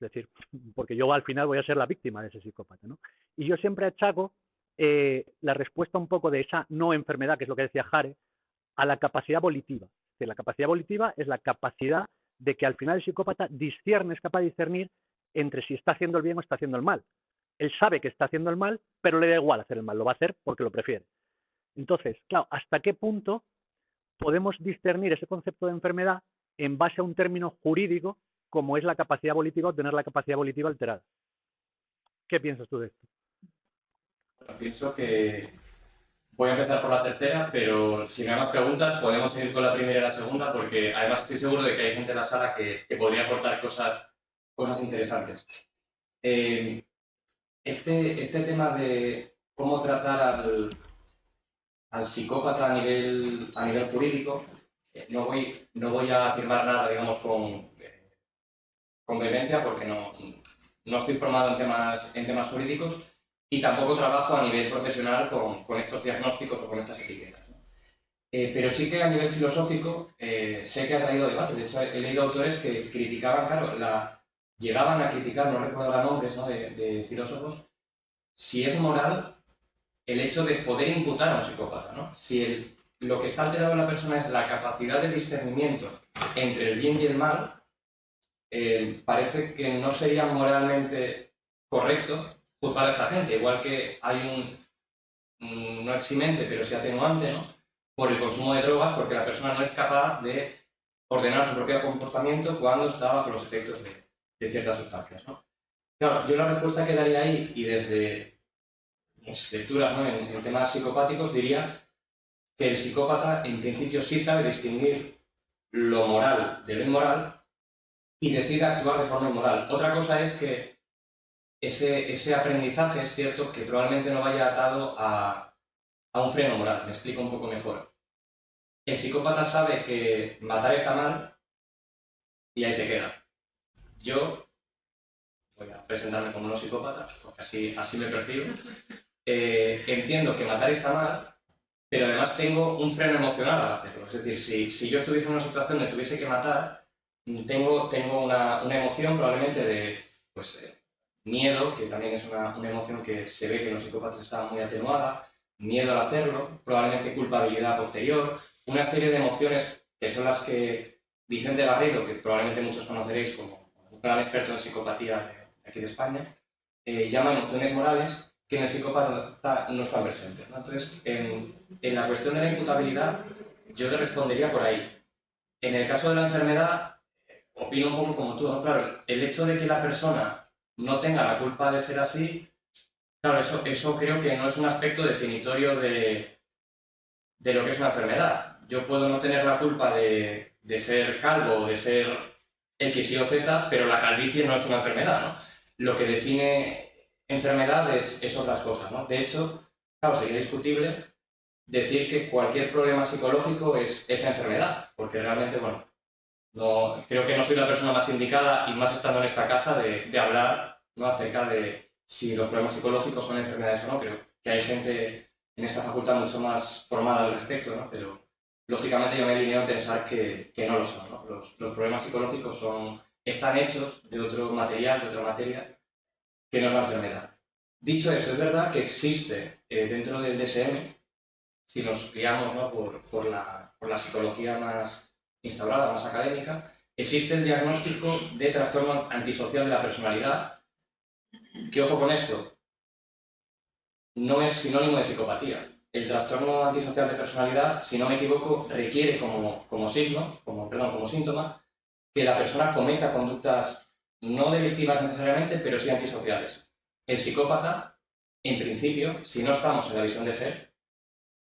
Es decir, porque yo al final voy a ser la víctima de ese psicópata, ¿no? Y yo siempre achaco la respuesta un poco de esa no enfermedad, que es lo que decía Jare, a la capacidad volitiva. Que la capacidad volitiva es la capacidad de que al final el psicópata discierne, es capaz de discernir entre si está haciendo el bien o está haciendo el mal. Él sabe que está haciendo el mal, pero le da igual hacer el mal, lo va a hacer porque lo prefiere. Entonces, claro, ¿hasta qué punto podemos discernir ese concepto de enfermedad en base a un término jurídico como es la capacidad volitiva o tener la capacidad volitiva alterada? ¿Qué piensas tú de esto? Bueno, pienso que voy a empezar por la tercera, pero si no hay más preguntas podemos seguir con la primera y la segunda, porque además estoy seguro de que hay gente en la sala que podría aportar cosas interesantes. Este tema de cómo tratar al psicópata a nivel jurídico, no voy a afirmar nada, digamos, con vehemencia, porque no estoy formado en temas jurídicos y tampoco trabajo a nivel profesional con estos diagnósticos o con estas etiquetas, ¿no? Pero sí que a nivel filosófico sé que ha traído debate. De hecho, he leído autores que criticaban, claro, llegaban a criticar, no recuerdo los nombres, ¿no?, de filósofos, si es moral el hecho de poder imputar a un psicópata, ¿no? Si lo que está alterado en la persona es la capacidad de discernimiento entre el bien y el mal, parece que no sería moralmente correcto juzgar a esta gente, igual que hay no eximente, pero sí atenuante, ¿no?, por el consumo de drogas, porque la persona no es capaz de ordenar su propio comportamiento cuando está bajo los efectos de ciertas sustancias, ¿no? Claro, yo la respuesta que daría ahí, y desde mis lecturas, ¿no?, en temas psicopáticos, diría que el psicópata en principio sí sabe distinguir lo moral de lo inmoral y decide actuar de forma inmoral. Otra cosa es que ese aprendizaje es cierto que probablemente no vaya atado a un freno moral. Me explico un poco mejor. El psicópata sabe que matar está mal y ahí se queda. Yo voy a presentarme como no psicópata, porque así me percibo. Entiendo que matar está mal, pero además tengo un freno emocional al hacerlo. Es decir, si yo estuviese en una situación donde tuviese que matar, tengo una emoción probablemente de miedo, que también es una emoción que se ve que en los psicópatas está muy atenuada, miedo al hacerlo, probablemente culpabilidad posterior, una serie de emociones que son las que Vicente Garrido, que probablemente muchos conoceréis como un gran experto en psicopatía de aquí de España, llama emociones morales, que en el psicópata no están presentes, ¿no? Entonces, en la cuestión de la imputabilidad, yo te respondería por ahí. En el caso de la enfermedad, opino un poco como tú, ¿no? Claro, el hecho de que la persona no tenga la culpa de ser así, claro, eso creo que no es un aspecto definitorio de lo que es una enfermedad. Yo puedo no tener la culpa de ser calvo o de ser X, Y o Z, pero la calvicie no es una enfermedad, ¿no? Lo que define enfermedad es otras cosas, ¿no? De hecho, claro, sería discutible decir que cualquier problema psicológico es esa enfermedad, porque realmente, bueno, creo que no soy la persona más indicada, y más estando en esta casa, de hablar, ¿no?, acerca de si los problemas psicológicos son enfermedades o no. Creo que hay gente en esta facultad mucho más formada al respecto, ¿no? Pero lógicamente yo me alineo en pensar que no lo son, ¿no? Los problemas psicológicos son están hechos de otro material, de otra materia, que no es la enfermedad. Dicho esto, es verdad que existe dentro del DSM, si nos guiamos, ¿no?, por la psicología más instaurada, más académica, existe el diagnóstico de trastorno antisocial de la personalidad, que, ojo con esto, no es sinónimo de psicopatía. El trastorno antisocial de personalidad, si no me equivoco, requiere como síntoma, que la persona cometa conductas no delictivas necesariamente, pero sí antisociales. El psicópata, en principio, si no estamos en la visión de Hare,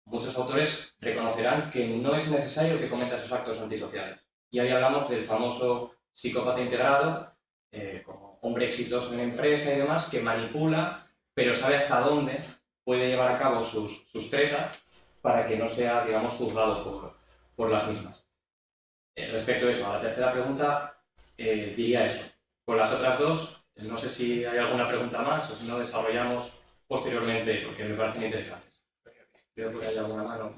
muchos autores reconocerán que no es necesario que cometa esos actos antisociales. Y ahí hablamos del famoso psicópata integrado, como hombre exitoso en empresa y demás, que manipula, pero sabe hasta dónde puede llevar a cabo sus tretas para que no sea, digamos, juzgado por las mismas. Respecto a eso, a la tercera pregunta, diría eso. Con las otras dos, no sé si hay alguna pregunta más o si no desarrollamos posteriormente, porque me parecen interesantes. Veo por ahí alguna mano.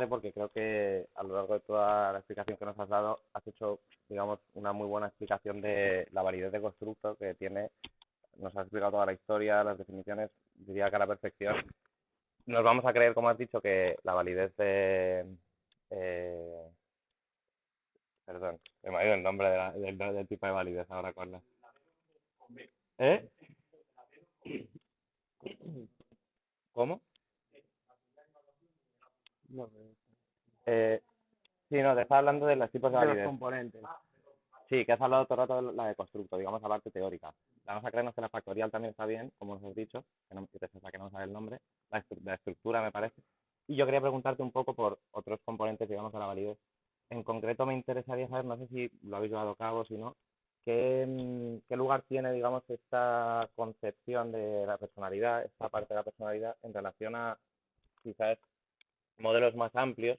Porque creo que a lo largo de toda la explicación que nos has dado, has hecho, digamos, una muy buena explicación de la validez de constructo que tiene. Nos has explicado toda la historia, las definiciones, diría que a la perfección. Nos vamos a creer, como has dicho, que la validez de... perdón, me ha ido el nombre del tipo de validez ahora, ¿cuál es? ¿Eh? ¿Cómo? No, Sí, no, te estaba hablando de los tipos de de los validez. componentes. Sí, que has hablado todo el rato de la de constructo, digamos, la parte teórica. Vamos a creernos que la factorial también está bien, como nos has dicho, que no, que no sabe el nombre, la estructura me parece. Y yo quería preguntarte un poco por otros componentes, digamos, de la validez. En concreto me interesaría saber, no sé si lo habéis llevado a cabo, si no, qué lugar tiene, digamos, esta concepción de la personalidad, esta parte de la personalidad, en relación a quizás modelos más amplios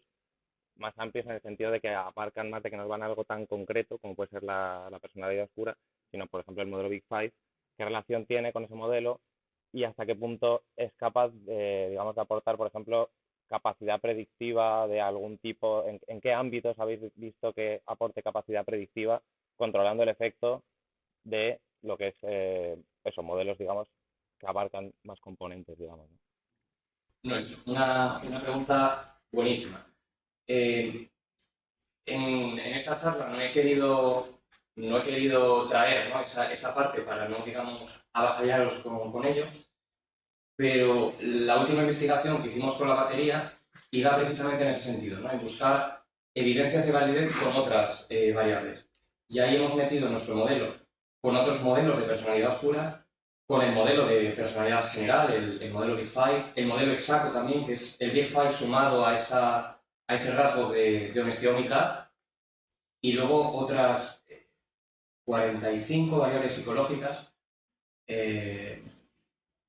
en el sentido de que abarcan más, de que nos van a algo tan concreto como puede ser la personalidad oscura, sino, por ejemplo, el modelo Big Five, qué relación tiene con ese modelo y hasta qué punto es capaz de, digamos, de aportar, por ejemplo, capacidad predictiva de algún tipo, en qué ámbitos habéis visto que aporte capacidad predictiva, controlando el efecto de lo que es esos modelos, digamos, que abarcan más componentes, digamos, ¿no? No, es una pregunta buenísima. En esta charla no he querido traer, ¿no?, esa parte para no, digamos, avasallaros con ello, pero la última investigación que hicimos con la batería iba precisamente en ese sentido, ¿no?, en buscar evidencias de validez con otras variables. Y ahí hemos metido nuestro modelo con otros modelos de personalidad oscura, con el modelo de personalidad general, el modelo Big Five, el modelo exacto también, que es el Big Five sumado a ese rasgo de honestidad humildad, y luego otras 45 variables psicológicas de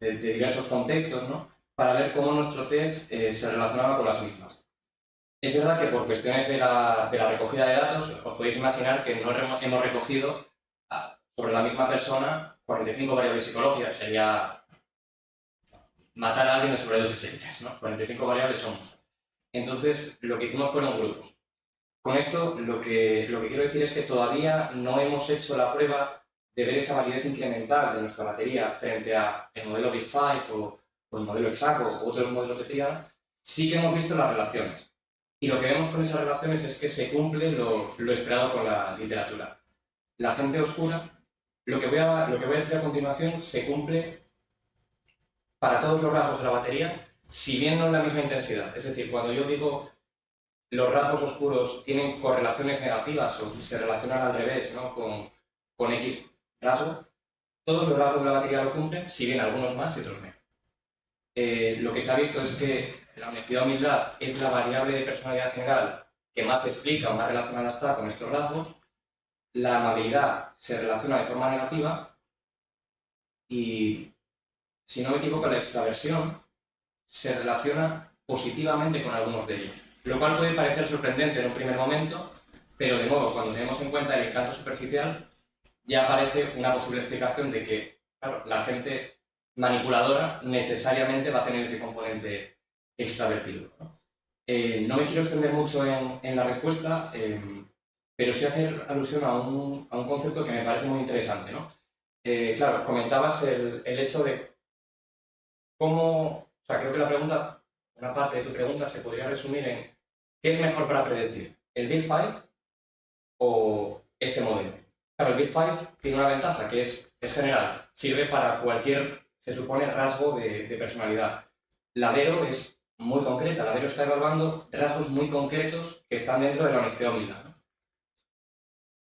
diversos contextos, ¿no?, para ver cómo nuestro test se relacionaba con las mismas. Es verdad que por cuestiones de la recogida de datos, os podéis imaginar que no hemos recogido sobre la misma persona 45 variables psicológicas, sería matar a alguien de sobredosis serias, ¿no? 45 variables son muchas. Entonces, lo que hicimos fueron grupos. Con esto, lo que quiero decir es que todavía no hemos hecho la prueba de ver esa validez incremental de nuestra batería frente al modelo Big Five o el modelo EXACO o otros modelos de triada. Sí que hemos visto las relaciones. Y lo que vemos con esas relaciones es que se cumple lo esperado con la literatura. La gente oscura, lo que voy a decir a continuación, se cumple para todos los rasgos de la batería, si bien no en la misma intensidad. Es decir, cuando yo digo los rasgos oscuros tienen correlaciones negativas o se relacionan al revés, ¿no?, con X rasgo, todos los rasgos de la batería lo cumplen, si bien algunos más y otros menos. Lo que se ha visto es que la honestidad humildad es la variable de personalidad general que más explica o más relacionada está con estos rasgos. La amabilidad se relaciona de forma negativa y, si no me equivoco, la extraversión se relaciona positivamente con algunos de ellos. Lo cual puede parecer sorprendente en un primer momento, pero de nuevo, cuando tenemos en cuenta el encanto superficial, ya aparece una posible explicación de que, claro, la gente manipuladora necesariamente va a tener ese componente extravertido, ¿no? No me quiero extender mucho en la respuesta. pero sí hacer alusión a un concepto que me parece muy interesante, ¿no? Claro, comentabas el hecho de cómo, o sea, creo que la pregunta, una parte de tu pregunta se podría resumir en ¿qué es mejor para predecir? ¿El Big Five o este modelo? Claro, el Big Five tiene una ventaja que es general, sirve para cualquier, se supone, rasgo de personalidad. La Vero es muy concreta, la Vero está evaluando rasgos muy concretos que están dentro de la honestidad humildad, ¿no?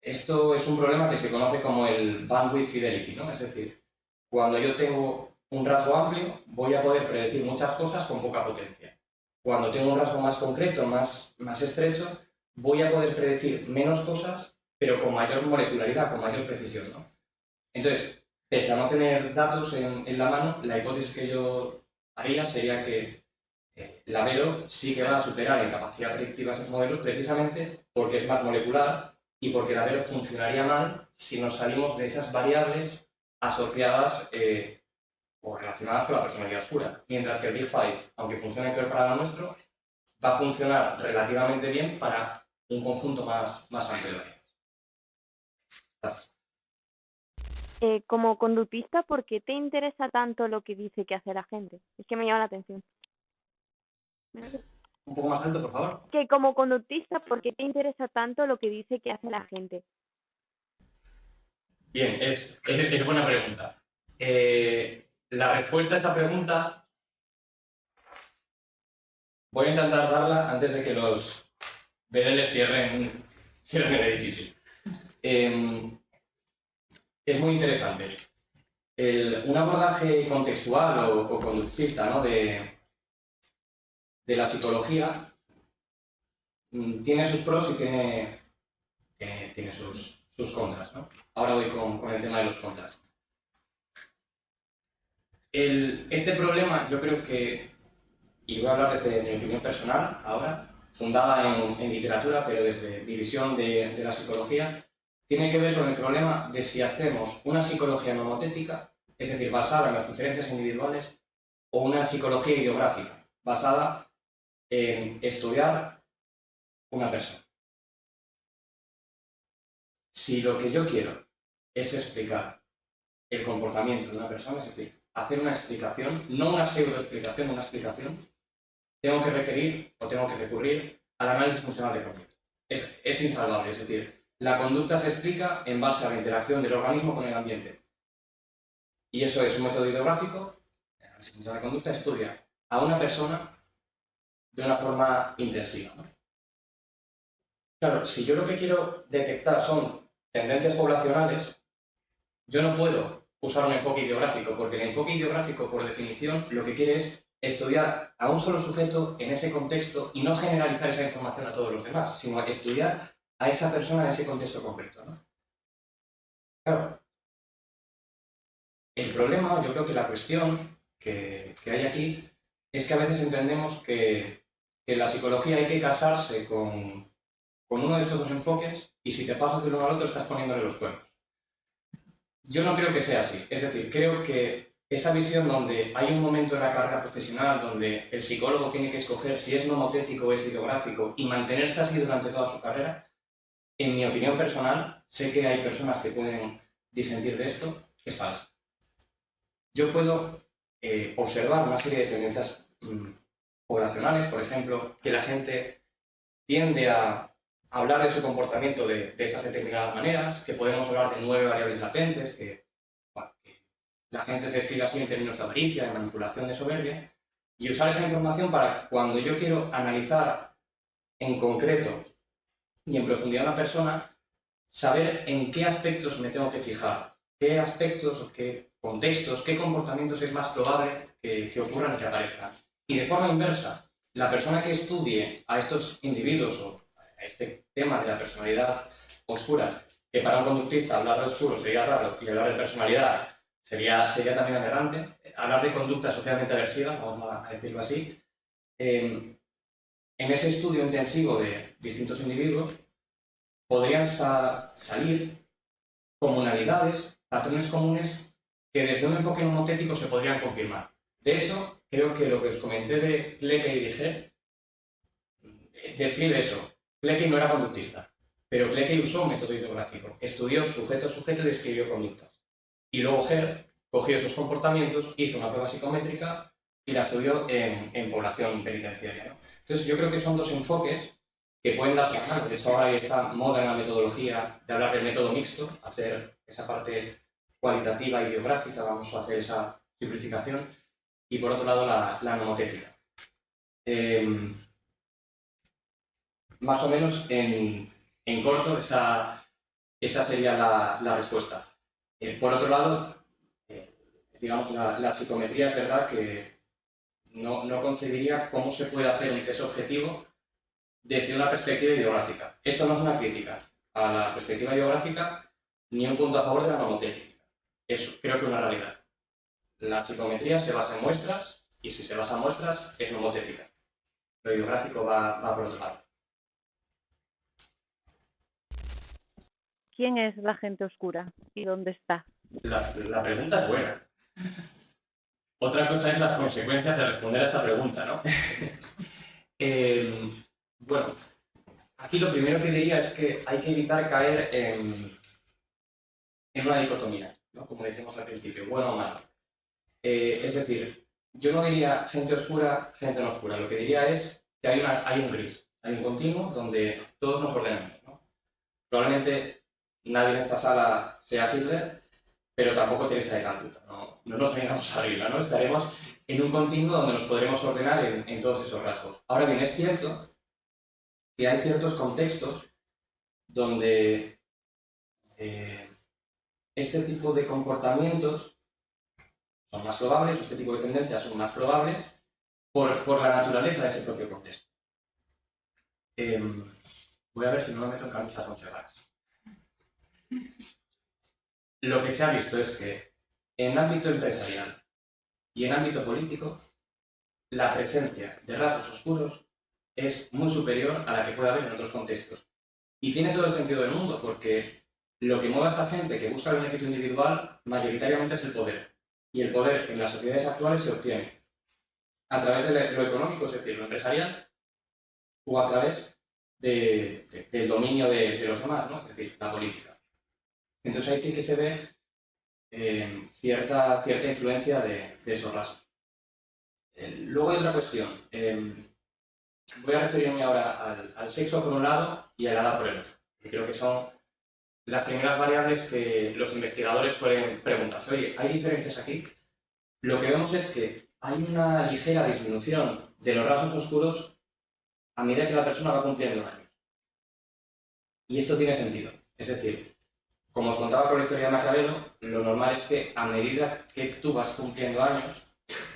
Esto es un problema que se conoce como el bandwidth fidelity, ¿no? Es decir, cuando yo tengo un rasgo amplio, voy a poder predecir muchas cosas con poca potencia. Cuando tengo un rasgo más concreto, más estrecho, voy a poder predecir menos cosas, pero con mayor molecularidad, con mayor precisión, ¿no? Entonces, pese a no tener datos en la mano, la hipótesis que yo haría sería que la Vero sí que va a superar en capacidad predictiva esos modelos precisamente porque es más molecular y porque la Vero funcionaría mal si nos salimos de esas variables asociadas o relacionadas con la personalidad oscura. Mientras que el Big Five, aunque funcione peor para lo nuestro, va a funcionar relativamente bien para un conjunto más amplio de variables. Como conductista, ¿por qué te interesa tanto lo que dice que hace la gente? Es que me llama la atención. Un poco más alto, por favor. Que como conductista, ¿por qué te interesa tanto lo que dice que hace la gente? Bien, es buena pregunta. La respuesta a esa pregunta voy a intentar darla antes de que los bedeles cierren el edificio. Es muy interesante. Un abordaje contextual o conductista, ¿no? de la psicología tiene sus pros y tiene sus contras, ¿no? Ahora voy con el tema de los contras. Este problema yo creo que, y voy a hablar desde mi opinión personal ahora, fundada en literatura, pero desde división de la psicología, tiene que ver con el problema de si hacemos una psicología nomotética, es decir, basada en las diferencias individuales, o una psicología ideográfica, basada en estudiar una persona. Si lo que yo quiero es explicar el comportamiento de una persona, es decir, hacer una explicación, no una pseudoexplicación, una explicación, tengo que requerir o tengo que recurrir al análisis funcional de conducta. Es insalvable, es decir, la conducta se explica en base a la interacción del organismo con el ambiente. Y eso es un método ideográfico. El análisis funcional de conducta estudia a una persona de una forma intensiva, ¿no? Claro, si yo lo que quiero detectar son tendencias poblacionales, yo no puedo usar un enfoque ideográfico, porque el enfoque ideográfico, por definición, lo que quiere es estudiar a un solo sujeto en ese contexto y no generalizar esa información a todos los demás, sino estudiar a esa persona en ese contexto concreto, ¿no? Claro, el problema, yo creo que la cuestión que hay aquí es que a veces entendemos que en la psicología hay que casarse con uno de estos dos enfoques y si te pasas de uno al otro estás poniéndole los cuernos. Yo no creo que sea así. Es decir, creo que esa visión donde hay un momento en la carrera profesional donde el psicólogo tiene que escoger si es nomotético o es ideográfico y mantenerse así durante toda su carrera, en mi opinión personal, sé que hay personas que pueden disentir de esto, es falso. Yo puedo observar una serie de tendencias poblacionales, por ejemplo, que la gente tiende a hablar de su comportamiento de esas determinadas maneras, que podemos hablar de 9 variables latentes, que la gente se describe así en términos de avaricia, de manipulación, de soberbia, y usar esa información para cuando yo quiero analizar en concreto y en profundidad a una persona, saber en qué aspectos me tengo que fijar, qué aspectos o qué contextos, qué comportamientos es más probable que ocurran y que aparezcan. Y de forma inversa, la persona que estudie a estos individuos o a este tema de la personalidad oscura, que para un conductista hablar de oscuro sería raro y hablar de personalidad sería también aberrante, hablar de conducta socialmente aversiva, vamos a decirlo así, en ese estudio intensivo de distintos individuos podrían salir comunalidades, patrones comunes que desde un enfoque nomotético se podrían confirmar. De hecho, creo que lo que os comenté de Clecquet y Diger describe eso. Clecquet no era conductista, Pero Clecquey usó un método ideográfico, estudió sujeto-sujeto y describió conductas. Y luego Herr cogió esos comportamientos, hizo una prueba psicométrica y la estudió en población penitenciaria, ¿no? Entonces yo creo que son dos enfoques que pueden darse a mano. De hecho, ahora hay esta moda en la metodología de hablar del método mixto, hacer esa parte cualitativa y biográfica, vamos a hacer esa simplificación, y por otro lado la nomotética. Más o menos en corto esa sería la respuesta. Por otro lado, digamos, la psicometría es verdad que no concebiría cómo se puede hacer un test objetivo desde una perspectiva ideográfica. Esto no es una crítica a la perspectiva ideográfica ni un punto a favor de la nomotécnica. Es creo que una realidad. La psicometría se basa en muestras y si se basa en muestras es nomotécnica. Lo ideográfico va por otro lado. ¿Quién es la gente oscura y dónde está? La pregunta es buena. Otra cosa es las consecuencias de responder a esa pregunta, ¿no? Bueno, aquí lo primero que diría es que hay que evitar caer en una dicotomía, ¿no? Como decíamos al principio, bueno o malo. Es decir, yo no diría gente oscura, gente no oscura. Lo que diría es que hay un gris, hay un continuo donde todos nos ordenamos, ¿no? Probablemente nadie en esta sala sea Hitler, pero tampoco Teresa de Calcuta. No nos vengamos arriba, ¿no? Estaremos en un continuo donde nos podremos ordenar en todos esos rasgos. Ahora bien, es cierto que hay ciertos contextos donde este tipo de comportamientos son más probables, este tipo de tendencias son más probables por la naturaleza de ese propio contexto. Voy a ver si no me meto en camisas once varas. Lo que se ha visto es que en ámbito empresarial y en ámbito político, la presencia de rasgos oscuros es muy superior a la que puede haber en otros contextos. Y tiene todo el sentido del mundo, porque lo que mueve a esta gente que busca el beneficio individual mayoritariamente es el poder. Y el poder en las sociedades actuales se obtiene a través de lo económico, es decir, lo empresarial, o a través del dominio de los demás, ¿no? Es decir, la política. Entonces ahí sí que se ve cierta influencia de esos rasgos. Luego hay otra cuestión. Voy a referirme ahora al sexo por un lado y a la edad por el otro. Que creo que son las primeras variables que los investigadores suelen preguntarse. Oye, ¿hay diferencias aquí? Lo que vemos es que hay una ligera disminución de los rasgos oscuros a medida que la persona va cumpliendo años. Y esto tiene sentido. Es decir, como os contaba con la historia de Maquiavelo, lo normal es que a medida que tú vas cumpliendo años,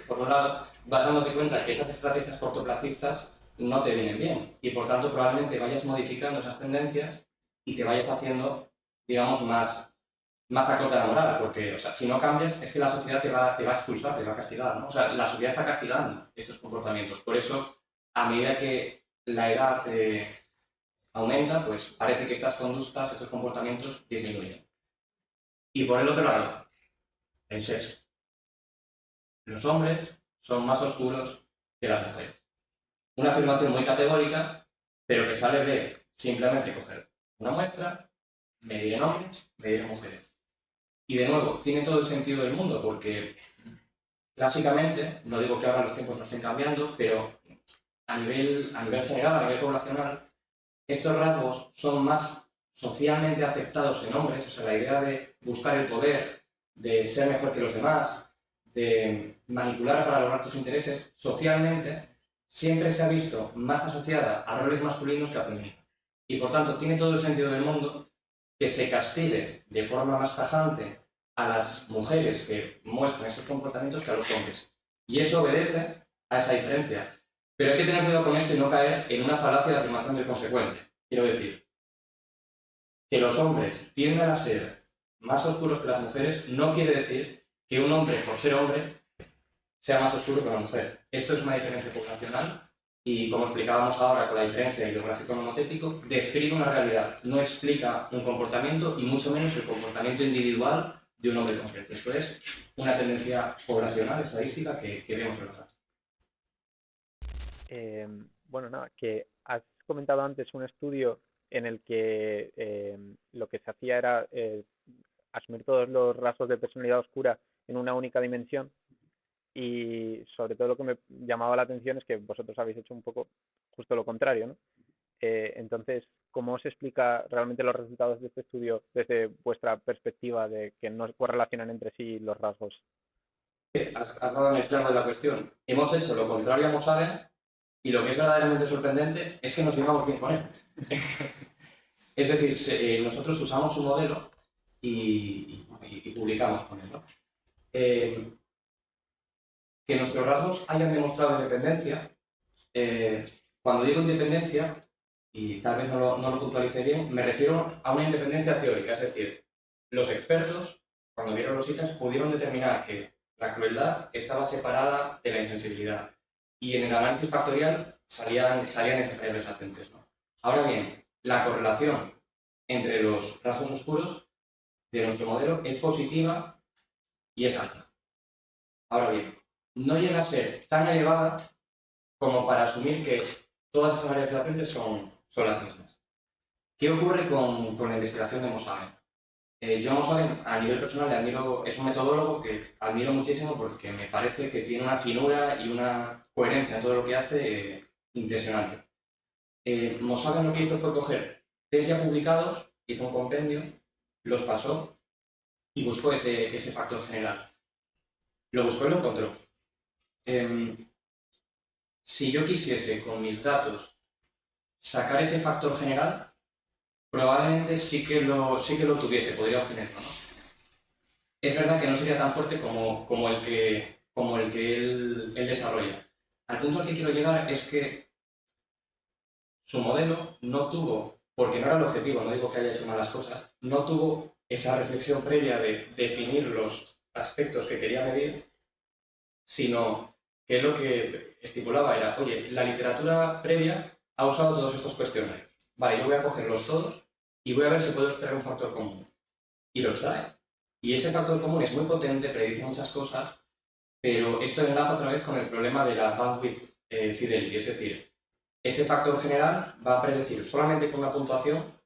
por un lado, vas dándote cuenta que esas estrategias cortoplacistas no te vienen bien y por tanto probablemente vayas modificando esas tendencias y te vayas haciendo, digamos, más acorde a la moral, porque, o sea, si no cambias es que la sociedad te va a expulsar, te va a castigar, ¿no? O sea, la sociedad está castigando estos comportamientos. Por eso, a medida que la edad aumenta, pues parece que estas conductas, estos comportamientos disminuyen. Y por el otro lado, el sexo. Los hombres son más oscuros que las mujeres. Una afirmación muy categórica, pero que sale de simplemente coger una muestra, medir en hombres, medir en mujeres. Y de nuevo, tiene todo el sentido del mundo, porque clásicamente, no digo que ahora los tiempos no estén cambiando, pero a nivel general, a nivel poblacional, estos rasgos son más socialmente aceptados en hombres, o sea, la idea de buscar el poder, de ser mejor que los demás, de manipular para lograr tus intereses, socialmente siempre se ha visto más asociada a roles masculinos que a femeninos. Y por tanto, tiene todo el sentido del mundo que se castigue de forma más tajante a las mujeres que muestran estos comportamientos que a los hombres. Y eso obedece a esa diferencia. Pero hay que tener cuidado con esto y no caer en una falacia de afirmación del consecuente. Quiero decir, que los hombres tiendan a ser más oscuros que las mujeres no quiere decir que un hombre, por ser hombre, sea más oscuro que una mujer. Esto es una diferencia poblacional y, como explicábamos ahora con la diferencia ideográfico-nomotético, describe una realidad, no explica un comportamiento y mucho menos el comportamiento individual de un hombre concreto. Esto es una tendencia poblacional, estadística, que vemos en los datos. Bueno, nada, que has comentado antes un estudio en el que lo que se hacía era asumir todos los rasgos de personalidad oscura en una única dimensión, y sobre todo lo que me llamaba la atención es que vosotros habéis hecho un poco justo lo contrario, ¿no? Entonces, ¿cómo se explica realmente los resultados de este estudio desde vuestra perspectiva de que no correlacionan entre sí los rasgos? Has dado en el clavo de la cuestión. Hemos hecho lo contrario a Moshagen y lo que es verdaderamente sorprendente es que nos llevamos bien con él. Es decir, nosotros usamos su modelo y publicamos con él, ¿no? Que nuestros rasgos hayan demostrado independencia. Cuando digo independencia, y tal vez no lo puntualice bien, me refiero a una independencia teórica, es decir, los expertos, cuando vieron los ítems, pudieron determinar que la crueldad estaba separada de la insensibilidad, y en el análisis factorial salían esas variables latentes, ¿no? Ahora bien, la correlación entre los rasgos oscuros de nuestro modelo es positiva y es alta. Ahora bien, no llega a ser tan elevada como para asumir que todas esas variables latentes son las mismas. ¿Qué ocurre con la investigación de Moshagen? Yo a Moshagen, a nivel personal, le admiro, es un metodólogo que admiro muchísimo porque me parece que tiene una finura y una coherencia en todo lo que hace impresionante. Moshagen lo que hizo fue coger test ya publicados, hizo un compendio, los pasó y buscó ese factor general. Lo buscó y lo encontró. Si yo quisiese con mis datos sacar ese factor general, probablemente sí que lo tuviese, podría obtenerlo, ¿no? Es verdad que no sería tan fuerte como el que él desarrolla. Al punto al que quiero llegar es que su modelo no tuvo, porque no era el objetivo, no digo que haya hecho malas cosas, no tuvo esa reflexión previa de definir los aspectos que quería medir, sino que lo que estipulaba era, oye, la literatura previa ha usado todos estos cuestionarios. Vale, yo voy a cogerlos todos y voy a ver si puedo extraer un factor común. Y lo extrae. Y ese factor común es muy potente, predice muchas cosas, pero esto enlaza otra vez con el problema de la bandwidth fidelity, es decir, ese factor general va a predecir solamente con una puntuación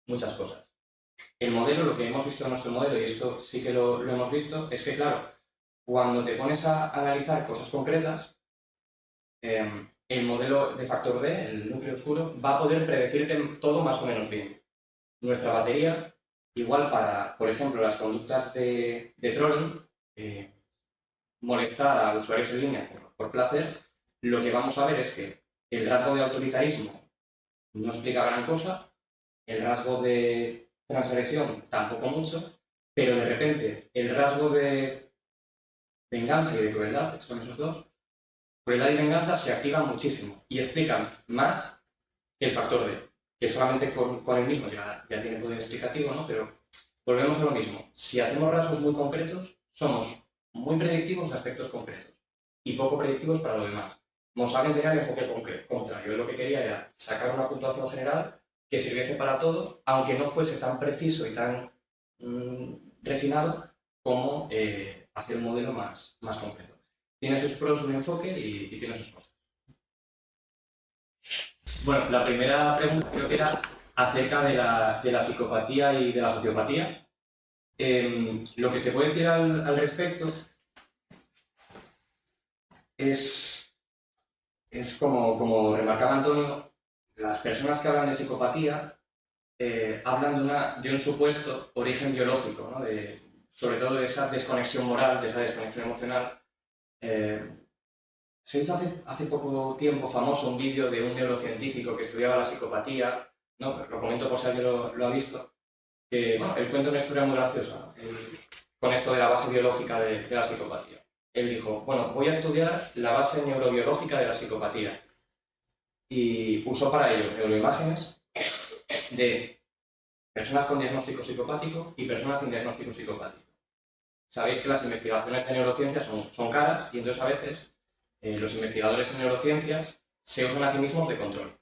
muchas cosas. El modelo, lo que hemos visto en nuestro modelo, y esto sí que lo hemos visto, es que, claro, cuando te pones a analizar cosas concretas, el modelo de factor D, el núcleo oscuro, va a poder predecirte todo más o menos bien. Nuestra batería, igual para, por ejemplo, las conductas de trolling, molestar a usuarios en línea por placer, lo que vamos a ver es que el rasgo de autoritarismo no explica gran cosa, el rasgo de transgresión tampoco mucho, pero de repente el rasgo de venganza y de crueldad, que son esos dos, crueldad y venganza se activan muchísimo y explican más que el factor D, que solamente con el mismo ya tiene poder explicativo, ¿no? Pero volvemos a lo mismo. Si hacemos rasgos muy concretos, somos muy predictivos de aspectos concretos y poco predictivos para lo demás. Moshagen tenía el enfoque contrario. Él lo que quería era sacar una puntuación general que sirviese para todo, aunque no fuese tan preciso y tan refinado como hacer un modelo más concreto. Tiene sus pros un enfoque y tiene sus contras. Bueno, la primera pregunta creo que era acerca de la psicopatía y de la sociopatía. Lo que se puede decir al respecto es como remarcaba Antonio, las personas que hablan de psicopatía hablan de un supuesto origen biológico, ¿no? Sobre todo de esa desconexión moral, de esa desconexión emocional. Se hizo hace poco tiempo famoso un vídeo de un neurocientífico que estudiaba la psicopatía, ¿no? Lo comento por si alguien lo ha visto, que bueno, él cuenta una historia muy graciosa, ¿no? Con esto de la base biológica de la psicopatía. Él dijo, bueno, voy a estudiar la base neurobiológica de la psicopatía. Y usó para ello neuroimágenes de personas con diagnóstico psicopático y personas sin diagnóstico psicopático. Sabéis que las investigaciones de neurociencias son caras y entonces a veces los investigadores en neurociencias se usan a sí mismos de control.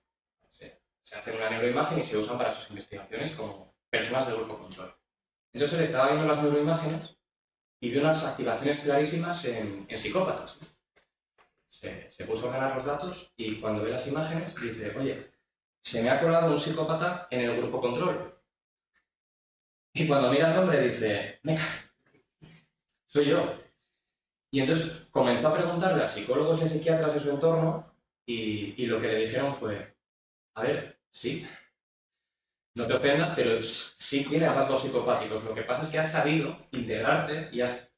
Se hacen una neuroimagen y se usan para sus investigaciones como personas del grupo control. Entonces él estaba viendo las neuroimágenes y vio unas activaciones clarísimas en psicópatas. Se puso a ordenar los datos y cuando ve las imágenes dice, oye, se me ha colado un psicópata en el grupo control. Y cuando mira el nombre dice, meca, soy yo. Y entonces comenzó a preguntarle a psicólogos y psiquiatras de su entorno y lo que le dijeron fue, a ver, sí, no te ofendas, pero sí tienes rasgos psicopáticos. Lo que pasa es que has sabido integrarte y has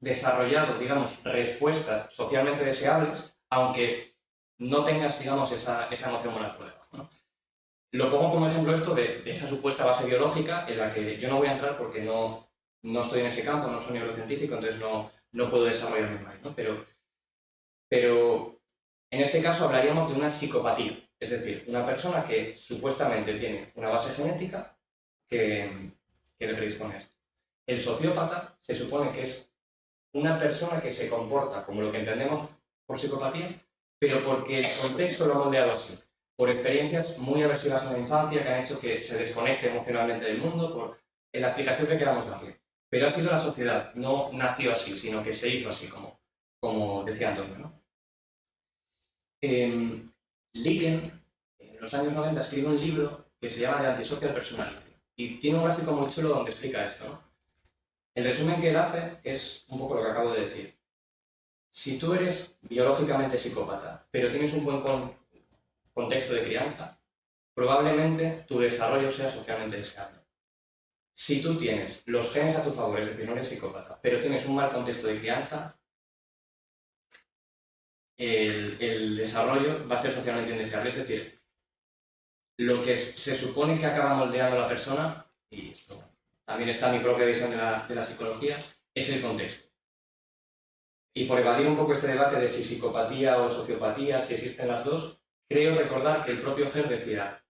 desarrollado, digamos, respuestas socialmente deseables, aunque no tengas, digamos, esa noción moral por debajo, ¿no? Lo pongo como ejemplo esto de esa supuesta base biológica en la que yo no voy a entrar porque no estoy en ese campo, no soy neurocientífico, entonces no puedo desarrollarme más, ¿no? Pero en este caso hablaríamos de una psicopatía, es decir, una persona que supuestamente tiene una base genética que le predispone a esto. El sociópata se supone que es una persona que se comporta como lo que entendemos por psicopatía, pero porque el contexto lo ha moldeado así, por experiencias muy aversivas en la infancia que han hecho que se desconecte emocionalmente del mundo, en la explicación que queramos darle. Pero ha sido la sociedad, no nació así, sino que se hizo así, como decía Antonio, ¿no? Licken, en los años 90, escribe un libro que se llama The Antisocial Personality y tiene un gráfico muy chulo donde explica esto, ¿no? El resumen que él hace es un poco lo que acabo de decir. Si tú eres biológicamente psicópata, pero tienes un buen contexto de crianza, probablemente tu desarrollo sea socialmente deseable. Si tú tienes los genes a tu favor, es decir, no eres psicópata, pero tienes un mal contexto de crianza, el desarrollo va a ser socialmente indeseable. Es decir, lo que se supone que acaba moldeando a la persona, y esto también está mi propia visión de la psicología, es el contexto. Y por evadir un poco este debate de si psicopatía o sociopatía, si existen las dos, creo recordar que el propio Herr decía,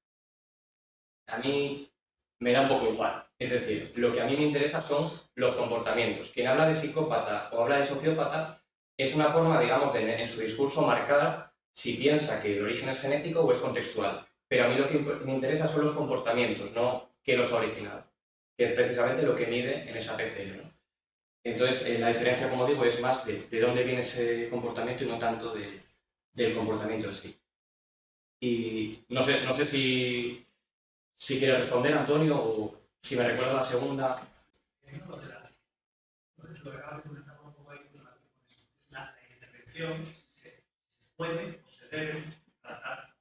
a mí me da un poco igual. Es decir, lo que a mí me interesa son los comportamientos. Quien habla de psicópata o habla de sociópata es una forma, digamos, de en su discurso marcar si piensa que el origen es genético o es contextual. Pero a mí lo que me interesa son los comportamientos, no qué los ha originado, que es precisamente lo que mide en esa PCL, ¿no? Entonces, la diferencia, como digo, es más de dónde viene ese comportamiento y no tanto del comportamiento en sí. Y no sé si quieres responder, Antonio, o si me recuerda la segunda. Entonces, lo que acabas de comentar un poco ahí con la intervención, si se puede o se debe tratar.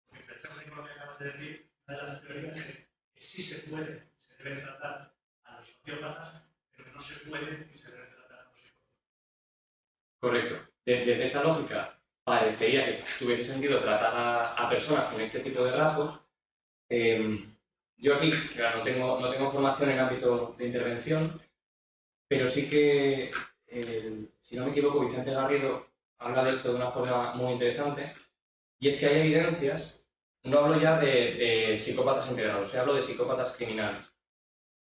Porque precisamente con lo que acabas de decir, una de las teorías es que sí se puede, se debe tratar a los sociópatas, pero que no se puede y se debe tratar a los psicópatas. Correcto. Desde esa lógica, parecería que tuviese sentido tratar a personas con este tipo de rasgos. Yo aquí, claro, no tengo formación en ámbito de intervención, pero sí que, si no me equivoco, Vicente Garrido habla de esto de una forma muy interesante, y es que hay evidencias, no hablo ya de psicópatas integrados, hablo de psicópatas criminales,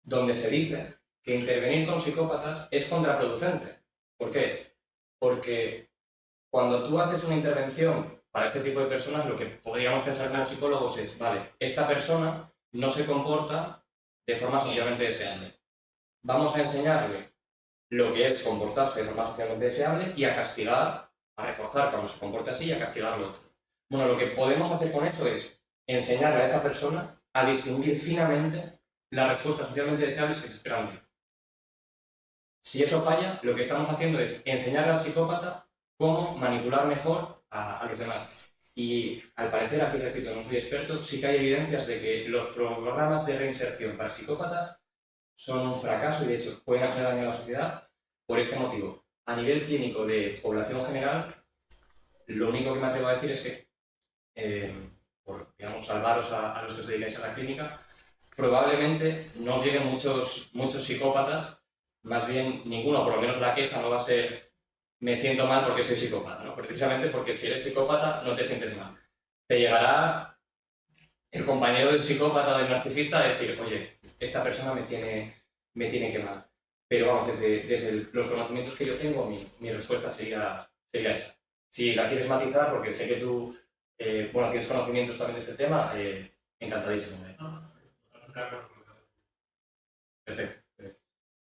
donde se dice que intervenir con psicópatas es contraproducente. ¿Por qué? Porque cuando tú haces una intervención para este tipo de personas, lo que podríamos pensar como psicólogos es, vale, esta persona no se comporta de forma socialmente deseable. Vamos a enseñarle lo que es comportarse de forma socialmente deseable y a castigar, a reforzar cuando se comporta así y a castigar lo otro. Bueno, lo que podemos hacer con esto es enseñarle a esa persona a distinguir finamente las respuestas socialmente deseables que se esperan de él. Si eso falla, lo que estamos haciendo es enseñarle al psicópata cómo manipular mejor a los demás. Y al parecer, aquí repito, no soy experto, sí que hay evidencias de que los programas de reinserción para psicópatas son un fracaso y de hecho pueden hacer daño a la sociedad por este motivo. A nivel clínico de población general, lo único que me atrevo a decir es que, por digamos, salvaros a los que os dedicáis a la clínica, probablemente no os lleguen muchos psicópatas, más bien ninguno, por lo menos la queja no va a ser me siento mal porque soy psicópata, ¿no? Precisamente porque si eres psicópata no te sientes mal. Te llegará el compañero del psicópata o del narcisista a decir, oye, esta persona me tiene que mal. Pero vamos, desde los conocimientos que yo tengo, mi respuesta sería esa. Si la quieres matizar, porque sé que tú tienes conocimientos también de este tema, encantadísimo. No, Perfecto.